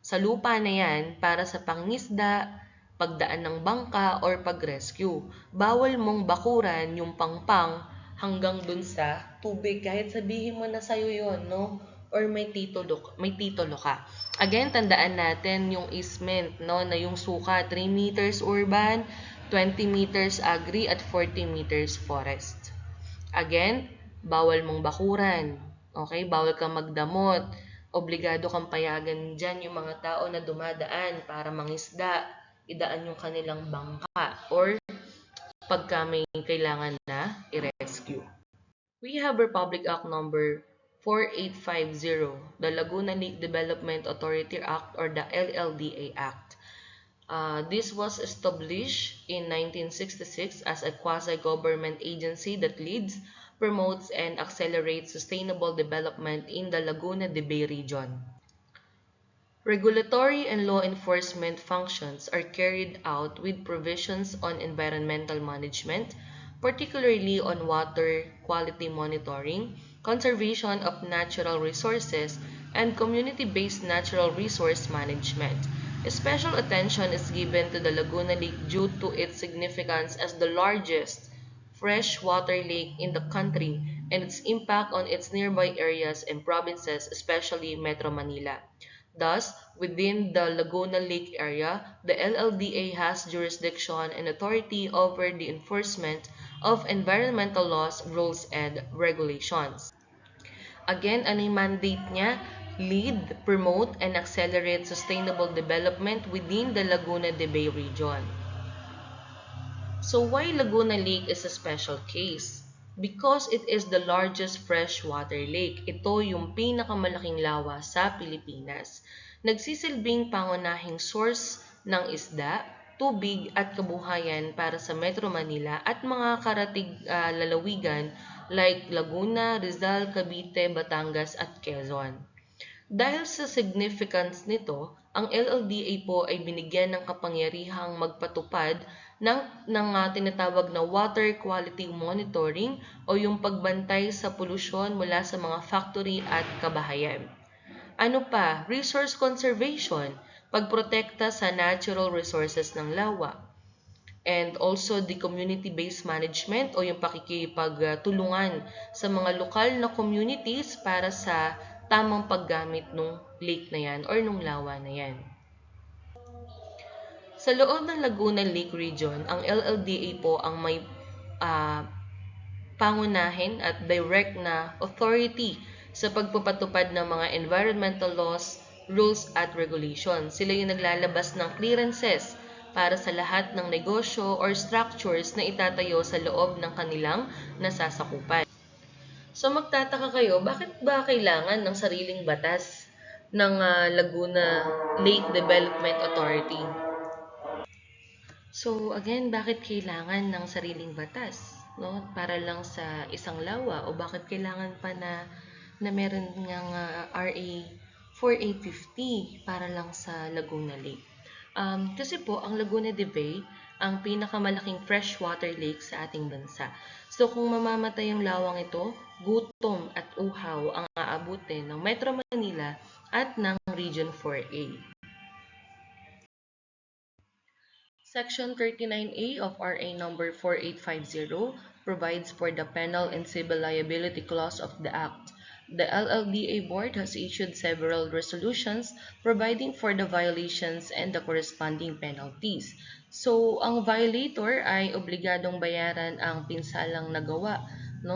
S1: sa lupa na yan para sa pangisda, pagdaan ng bangka, or pag-rescue. Bawal mong bakuran yung pangpang hanggang dun sa tubig kahit sabihin mo na sa'yo yun, no? Or may titulo ka. Again, tandaan natin yung easement, no, na yung suka 3 meters urban, 20 meters agri, at 40 meters forest. Again, bawal mong bakuran. Okay? Bawal kang magdamot. Obligado kang payagan dyan yung mga tao na dumadaan para mangisda, idaan yung kanilang bangka, or pagka may kailangan na i-rescue. We have Republic Act number 4850, the Laguna Lake Development Authority Act or the LLDA Act. This was established in 1966 as a quasi-government agency that leads, promotes, and accelerates sustainable development in the Laguna de Bay region. Regulatory and law enforcement functions are carried out with provisions on environmental management, particularly on water quality monitoring, conservation of natural resources, and community-based natural resource management. Special attention is given to the Laguna Lake due to its significance as the largest freshwater lake in the country and its impact on its nearby areas and provinces, especially Metro Manila. Thus, within the Laguna Lake area, the LLDA has jurisdiction and authority over the enforcement of environmental laws, rules, and regulations. Again, ano yung mandate niya? Lead, promote, and accelerate sustainable development within the Laguna de Bay region. So why Laguna Lake is a special case? Because it is the largest freshwater lake. Ito yung pinakamalaking lawa sa Pilipinas. Nagsisilbing pangunahing source ng isda, tubig at kabuhayan para sa Metro Manila at mga karatig lalawigan like Laguna, Rizal, Cavite, Batangas at Quezon. Dahil sa significance nito, ang LLDA po ay binigyan ng kapangyarihang magpatupad ng tinatawag na water quality monitoring o yung pagbantay sa polusyon mula sa mga factory at kabahayan. Ano pa? Resource conservation, pagprotekta sa natural resources ng lawa. And also the community-based management o yung pakikipagtulungan sa mga lokal na communities para sa tamang paggamit ng lake na yan or nung lawa na yan. Sa loob ng Laguna Lake Region, ang LLDA po ang may pangunahin at direct na authority sa pagpapatupad ng mga environmental laws, rules at regulations. Sila yung naglalabas ng clearances para sa lahat ng negosyo or structures na itatayo sa loob ng kanilang nasasakupan. So magtataka kayo, bakit ba kailangan ng sariling batas ng Laguna Lake Development Authority? So again, bakit kailangan ng sariling batas, no? Para lang sa isang lawa o bakit kailangan pa na meron ngang RA 4850 para lang sa Laguna Lake? Kasi po ang Laguna de Bay ang pinakamalaking freshwater lake sa ating bansa. So kung mamamatay ang lawang ito, gutom at uhaw ang aabutin ng Metro Manila at ng Region 4A. Section 39A of RA number 4850 provides for the penal and civil liability clause of the Act. The LLDA Board has issued several resolutions providing for the violations and the corresponding penalties. So, ang violator ay obligadong bayaran ang pinsalang nagawa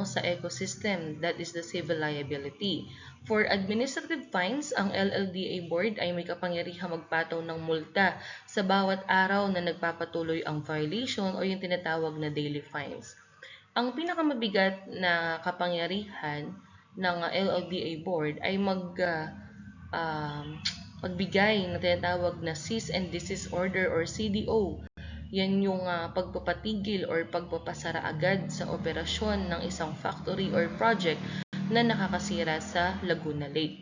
S1: sa ecosystem, that is the civil liability. For administrative fines, ang LLDA Board ay may kapangyarihang magpataw ng multa sa bawat araw na nagpapatuloy ang violation o yung tinatawag na daily fines. Ang pinakamabigat na kapangyarihan ng LLDA Board ay magbigay ng tinatawag na cease and desist order or CDO. Yan yung pagpapatigil or pagpapasara agad sa operasyon ng isang factory or project na nakakasira sa Laguna Lake.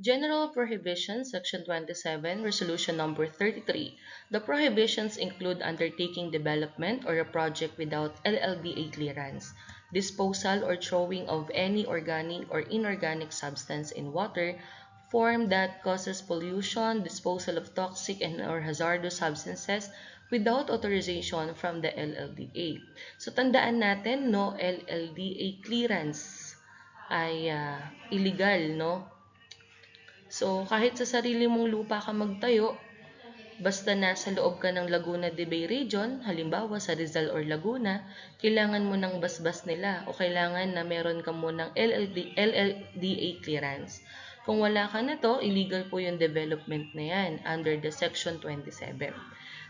S1: General Prohibition, Section 27, Resolution Number 33. The prohibitions include undertaking development or a project without LLDA clearance, disposal or throwing of any organic or inorganic substance in water, form that causes pollution, disposal of toxic and or hazardous substances without authorization from the LLDA. So tandaan natin, no, LLDA clearance ay illegal, no? So, kahit sa sarili mong lupa ka magtayo, basta nasa loob ka ng Laguna de Bay Region, halimbawa sa Rizal or Laguna, kailangan mo ng basbas nila o kailangan na meron ka mo ng LLDA clearance. Kung wala ka na to, illegal po yung development na yan under the Section 27.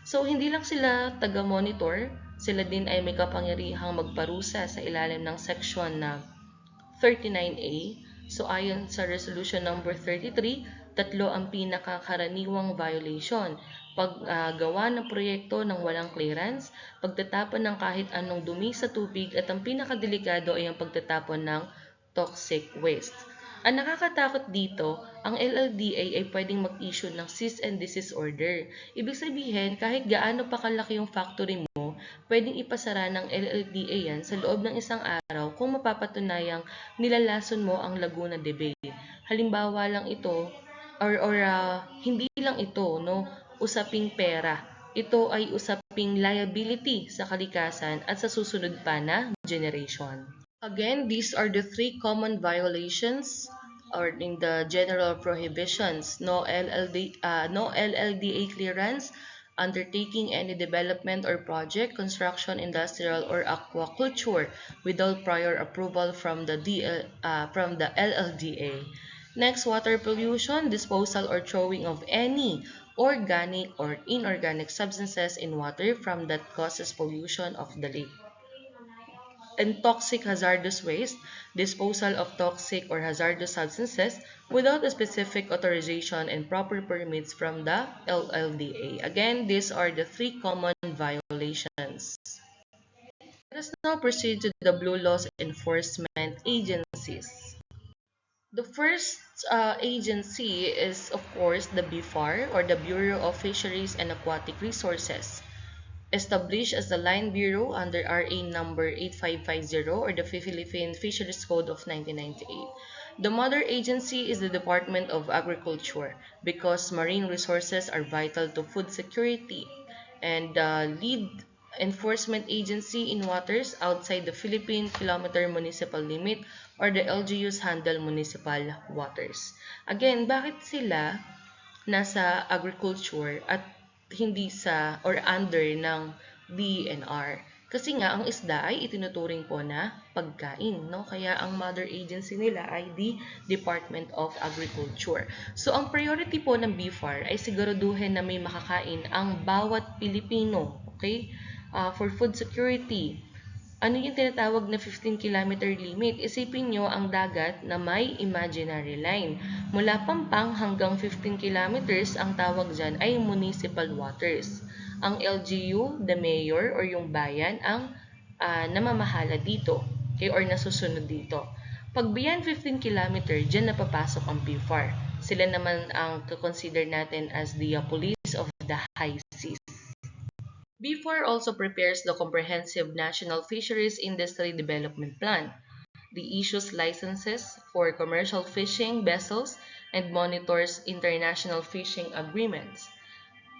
S1: So, hindi lang sila taga-monitor, sila din ay may kapangyarihang magparusa sa ilalim ng section na 39A. So ayon sa Resolution number 33, tatlo ang pinakakaraniwang violation. paggawa ng proyekto ng walang clearance, pagtatapon ng kahit anong dumi sa tubig at ang pinakadelikado ay ang pagtatapon ng toxic waste. Ang nakakatakot dito, ang LLDA ay pwedeng mag-issue ng cease and desist order. Ibig sabihin, kahit gaano pa kalaki yung factory mo, pwedeng ipasara ng LLDA yan sa loob ng isang araw kung mapapatunayang nilalason mo ang Laguna de Bay. Halimbawa lang ito, hindi lang ito, no, usaping pera. Ito ay usaping liability sa kalikasan at sa susunod pa na generation. Again, these are the three common violations or in the general prohibitions. No LLDA clearance, undertaking any development or project, construction, industrial, or aquaculture without prior approval from the LLDA. Next, water pollution, disposal or throwing of any organic or inorganic substances in water from that causes pollution of the lake. And toxic hazardous waste, disposal of toxic or hazardous substances without a specific authorization and proper permits from the LLDA. Again, these are the three common violations. Let us now proceed to the Blue Laws Enforcement Agencies. The first agency is, of course, the BFAR, or the Bureau of Fisheries and Aquatic Resources, established as the Line Bureau under RA number 8550, or the Philippine Fisheries Code of 1998. The mother agency is the Department of Agriculture because marine resources are vital to food security, and the lead enforcement agency in waters outside the Philippine Kilometer Municipal Limit, or the LGUs handle municipal waters. Again, bakit sila nasa agriculture at hindi sa or under ng DENR? Kasi nga ang isda ay itinuturing po na pagkain, no? Kaya ang mother agency nila ay the Department of Agriculture. So ang priority po ng BFAR ay siguraduhin na may makakain ang bawat Pilipino, okay? For food security. Ano yung tinatawag na 15-kilometer limit? Isipin nyo ang dagat na may imaginary line. Mula Pampang hanggang 15 kilometers, ang tawag dyan ay municipal waters. Ang LGU, the mayor, or yung bayan, ang namamahala dito, okay, or nasusunod dito. Pag beyond 15 kilometer, dyan napapasok ang BFAR. Sila naman ang consider natin as the police of the high seas. BFAR also prepares the Comprehensive National Fisheries Industry Development Plan. The issues licenses for commercial fishing vessels and monitors international fishing agreements.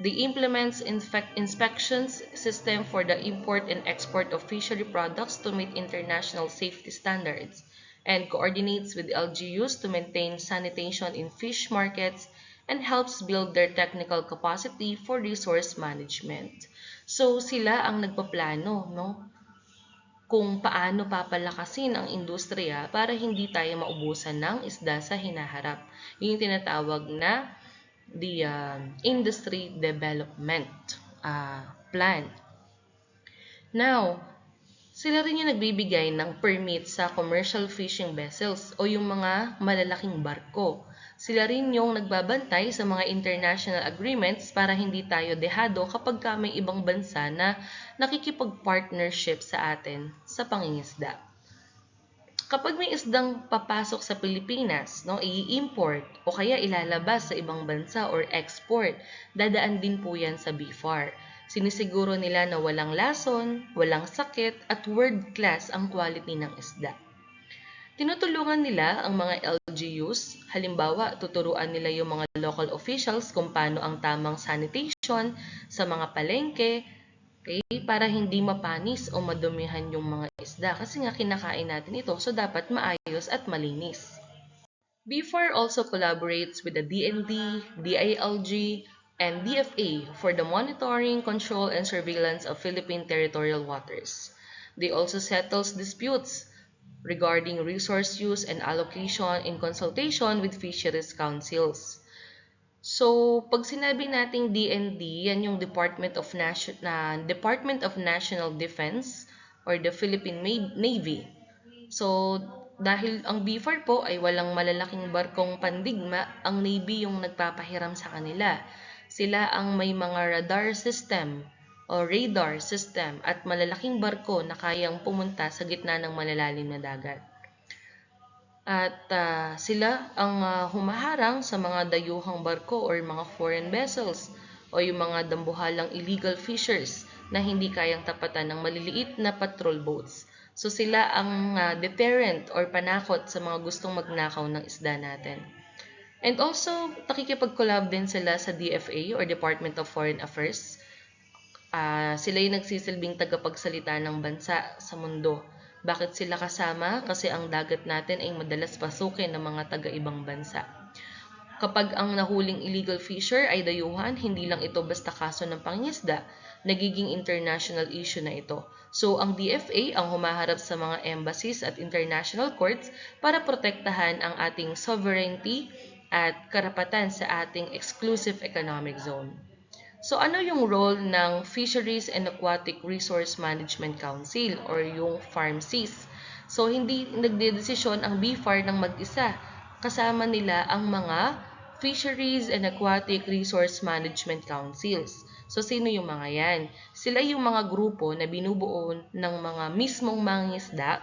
S1: The implements inspections system for the import and export of fishery products to meet international safety standards, and coordinates with LGUs to maintain sanitation in fish markets and helps build their technical capacity for resource management. So, sila ang nagpaplano, no? Kung paano papalakasin ang industriya para hindi tayo maubusan ng isda sa hinaharap. Yung tinatawag na the Industry Development Plan. Now, sila rin yung nagbibigay ng permit sa commercial fishing vessels o yung mga malalaking barko. Sila rin yung nagbabantay sa mga international agreements para hindi tayo dehado kapag may ibang bansa na nakikipag-partnership sa atin sa pangingisda. Kapag may isdang papasok sa Pilipinas, no, i-import o kaya ilalabas sa ibang bansa or export, dadaan din po yan sa BFAR. Sinisiguro nila na walang lason, walang sakit, at world class ang quality ng isda. Tinutulungan nila ang mga LGUs, halimbawa tuturuan nila yung mga local officials kung paano ang tamang sanitation sa mga palengke, okay, para hindi mapanis o madumihan yung mga isda kasi nga kinakain natin ito, so dapat maayos at malinis. BFAR also collaborates with the DND, DILG, and DFA for the monitoring, control, and surveillance of Philippine territorial waters. They also settles disputes regarding resource use and allocation in consultation with fisheries councils. So, pag sinabi nating DND, yan yung Department of National Defense or the Philippine Navy. So, dahil ang BFAR po ay walang malalaking barkong pandigma, ang Navy yung nagpapahiram sa kanila. Sila ang may mga radar system at malalaking barko na kayang pumunta sa gitna ng malalalim na dagat. At sila ang humaharang sa mga dayuhang barko or mga foreign vessels o yung mga dambuhalang illegal fishers na hindi kayang tapatan ng maliliit na patrol boats. So sila ang deterrent or panakot sa mga gustong magnakaw ng isda natin. And also, nakikipag-collab din sila sa DFA or Department of Foreign Affairs. Sila yung nagsisilbing tagapagsalita ng bansa sa mundo. Bakit sila kasama? Kasi ang dagat natin ay madalas pasukin ng mga taga-ibang bansa. Kapag ang nahuling illegal fisher ay dayuhan, hindi lang ito basta kaso ng pangingisda, nagiging international issue na ito. So, ang DFA ang humaharap sa mga embassies at international courts para protektahan ang ating sovereignty at karapatan sa ating exclusive economic zone. So, ano yung role ng Fisheries and Aquatic Resource Management Council or yung FARMCIS? So, hindi nagdedesisyon ang BFAR ng mag-isa. Kasama nila ang mga Fisheries and Aquatic Resource Management Councils. So, sino yung mga yan? Sila yung mga grupo na binubuo ng mga mismong mangingisda,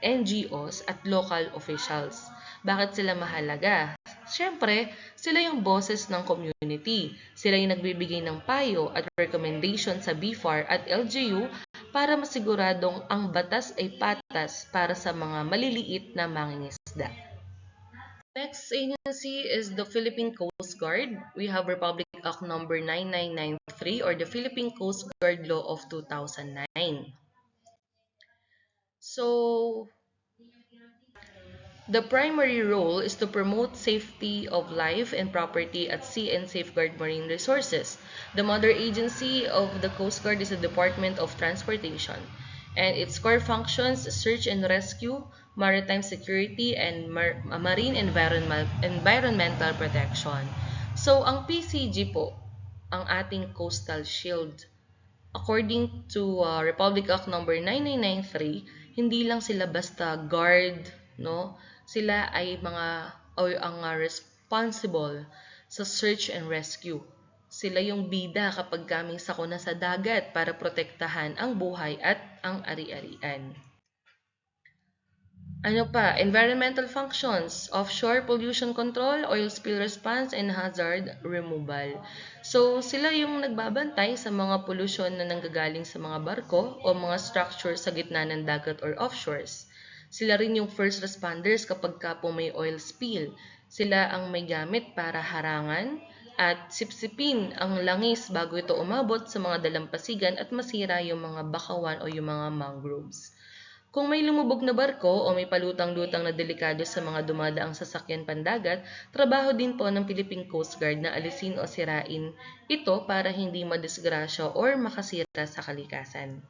S1: NGOs at local officials. Bakit sila mahalaga? Siyempre, sila yung boses ng community. Sila yung nagbibigay ng payo at recommendation sa BFAR at LGU para masiguradong ang batas ay patas para sa mga maliliit na mangingisda. Next agency is the Philippine Coast Guard. We have Republic Act number 9993 or the Philippine Coast Guard Law of 2009. So, the primary role is to promote safety of life and property at sea and safeguard marine resources. The mother agency of the Coast Guard is the Department of Transportation, and its core functions are search and rescue, maritime security, and marine environmental protection. So, ang PCG po, ang ating coastal shield. According to Republic Act number 9993, hindi lang sila basta guard, no? Sila ay ang responsible sa search and rescue. Sila yung bida kapag kaming sakuna sa dagat para protektahan ang buhay at ang ari-arian. Ano pa? Environmental functions, offshore pollution control, oil spill response, and hazard removal. So, sila yung nagbabantay sa mga pollution na nanggagaling sa mga barko o mga structures sa gitna ng dagat or offshores. Sila rin yung first responders kapag ka po may oil spill. Sila ang may gamit para harangan at sipsipin ang langis bago ito umabot sa mga dalampasigan at masira yung mga bakawan o yung mga mangroves. Kung may lumubog na barko o may palutang-lutang na delikado sa mga dumadaang sasakyan pandagat, trabaho din po ng Philippine Coast Guard na alisin o sirain ito para hindi madisgrasya or makasira sa kalikasan.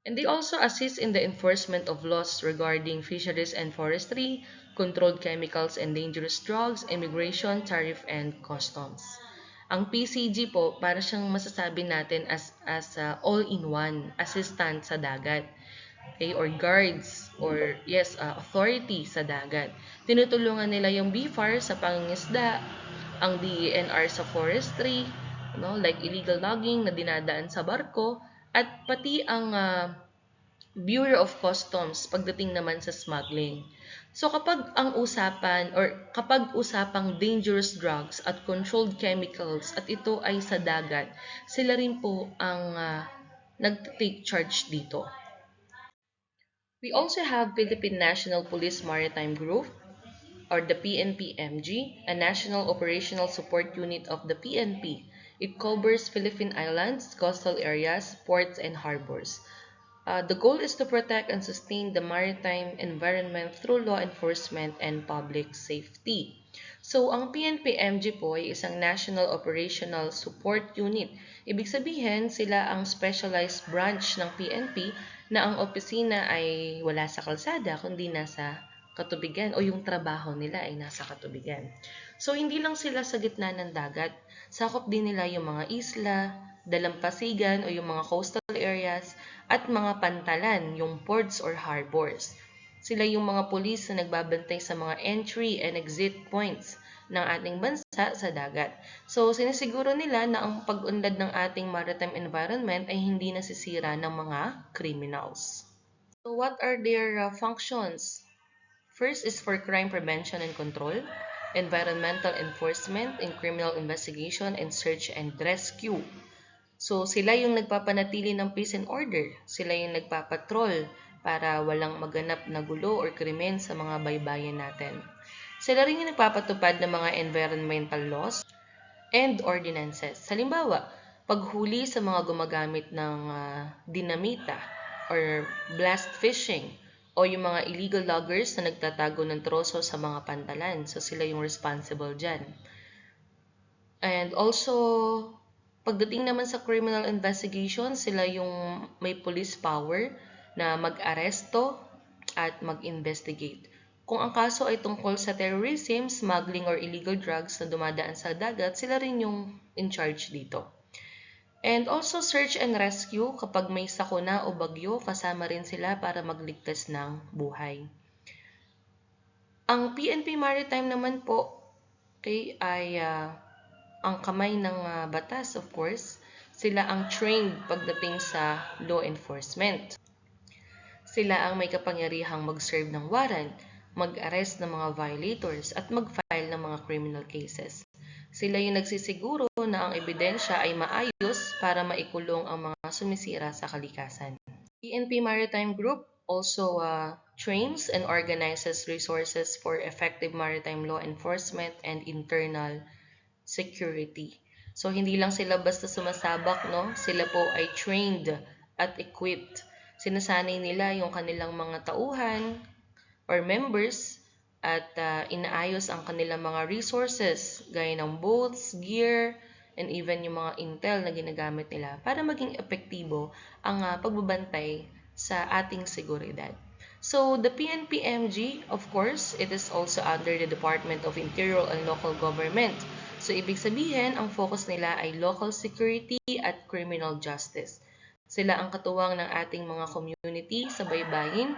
S1: And they also assist in the enforcement of laws regarding fisheries and forestry, controlled chemicals and dangerous drugs, immigration, tariff, and customs. Ang PCG po, para siyang masasabi natin as all-in-one assistant sa dagat. Okay, or guards, or authority sa dagat. Tinutulungan nila yung BFAR sa pangingisda, ang DENR sa forestry, like illegal logging na dinadaan sa barko, at pati ang Bureau of Customs pagdating naman sa smuggling. So kapag usapang dangerous drugs at controlled chemicals at ito ay sa dagat, sila rin po ang nag-take charge dito. We also have Philippine National Police Maritime Group or the PNP-MG, a national operational support unit of the PNP. It covers Philippine Islands, coastal areas, ports, and harbors. The goal is to protect and sustain the maritime environment through law enforcement and public safety. So, ang PNP-MG po ay isang National Operational Support Unit. Ibig sabihin, sila ang specialized branch ng PNP na ang opisina ay wala sa kalsada, kundi nasa katubigan o yung trabaho nila ay nasa katubigan. So, hindi lang sila sa gitna ng dagat. Sakop din nila yung mga isla, dalampasigan o yung mga coastal areas at mga pantalan, yung ports or harbors. Sila yung mga pulis na nagbabantay sa mga entry and exit points ng ating bansa sa dagat. So, sinisiguro nila na ang pag-unlad ng ating maritime environment ay hindi nasisira ng mga criminals. So, what are their functions? First is for crime prevention and control, environmental enforcement, and criminal investigation and search and rescue. So, sila yung nagpapanatili ng peace and order. Sila yung nagpapatrol para walang maganap na gulo or krimen sa mga baybayin natin. Sila rin yung nagpapatupad ng mga environmental laws and ordinances. Halimbawa, paghuli sa mga gumagamit ng dinamita or blast fishing o yung mga illegal loggers na nagtatago ng troso sa mga pantalan. So, sila yung responsible dyan. And also, pagdating naman sa criminal investigation, sila yung may police power na mag-aresto at mag-investigate. Kung ang kaso ay tungkol sa terrorism, smuggling or illegal drugs na dumadaan sa dagat, sila rin yung in charge dito. And also search and rescue, kapag may sakuna o bagyo, kasama rin sila para magligtas ng buhay. Ang PNP Maritime naman po, okay, ay ang kamay ng batas, of course. Sila ang trained pagdating sa law enforcement. Sila ang may kapangyarihang mag-serve ng warrant, mag-arrest ng mga violators, at mag-file ng mga criminal cases. Sila yung nagsisiguro na ang ebidensya ay maayos para maikulong ang mga sumisira sa kalikasan. PNP Maritime Group also trains and organizes resources for effective maritime law enforcement and internal security. So, hindi lang sila basta sumasabak, no? Sila po ay trained at equipped. Sinasanay nila yung kanilang mga tauhan or members at inaayos ang kanilang mga resources gaya ng boats, gear, and even yung mga intel na ginagamit nila para maging epektibo ang pagbabantay sa ating seguridad. So, the PNPMG, of course, it is also under the Department of Interior and Local Government. So, ibig sabihin, ang focus nila ay local security at criminal justice. Sila ang katuwang ng ating mga community sa baybayin,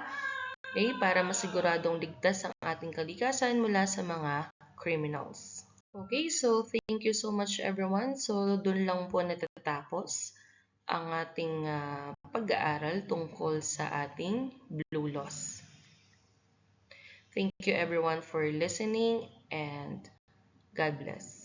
S1: okay, para masiguradong ligtas ang ating kalikasan mula sa mga criminals. Okay, so thank you so much everyone. So, dun lang po natatapos ang ating pag-aaral tungkol sa ating Blue Laws. Thank you everyone for listening and God bless.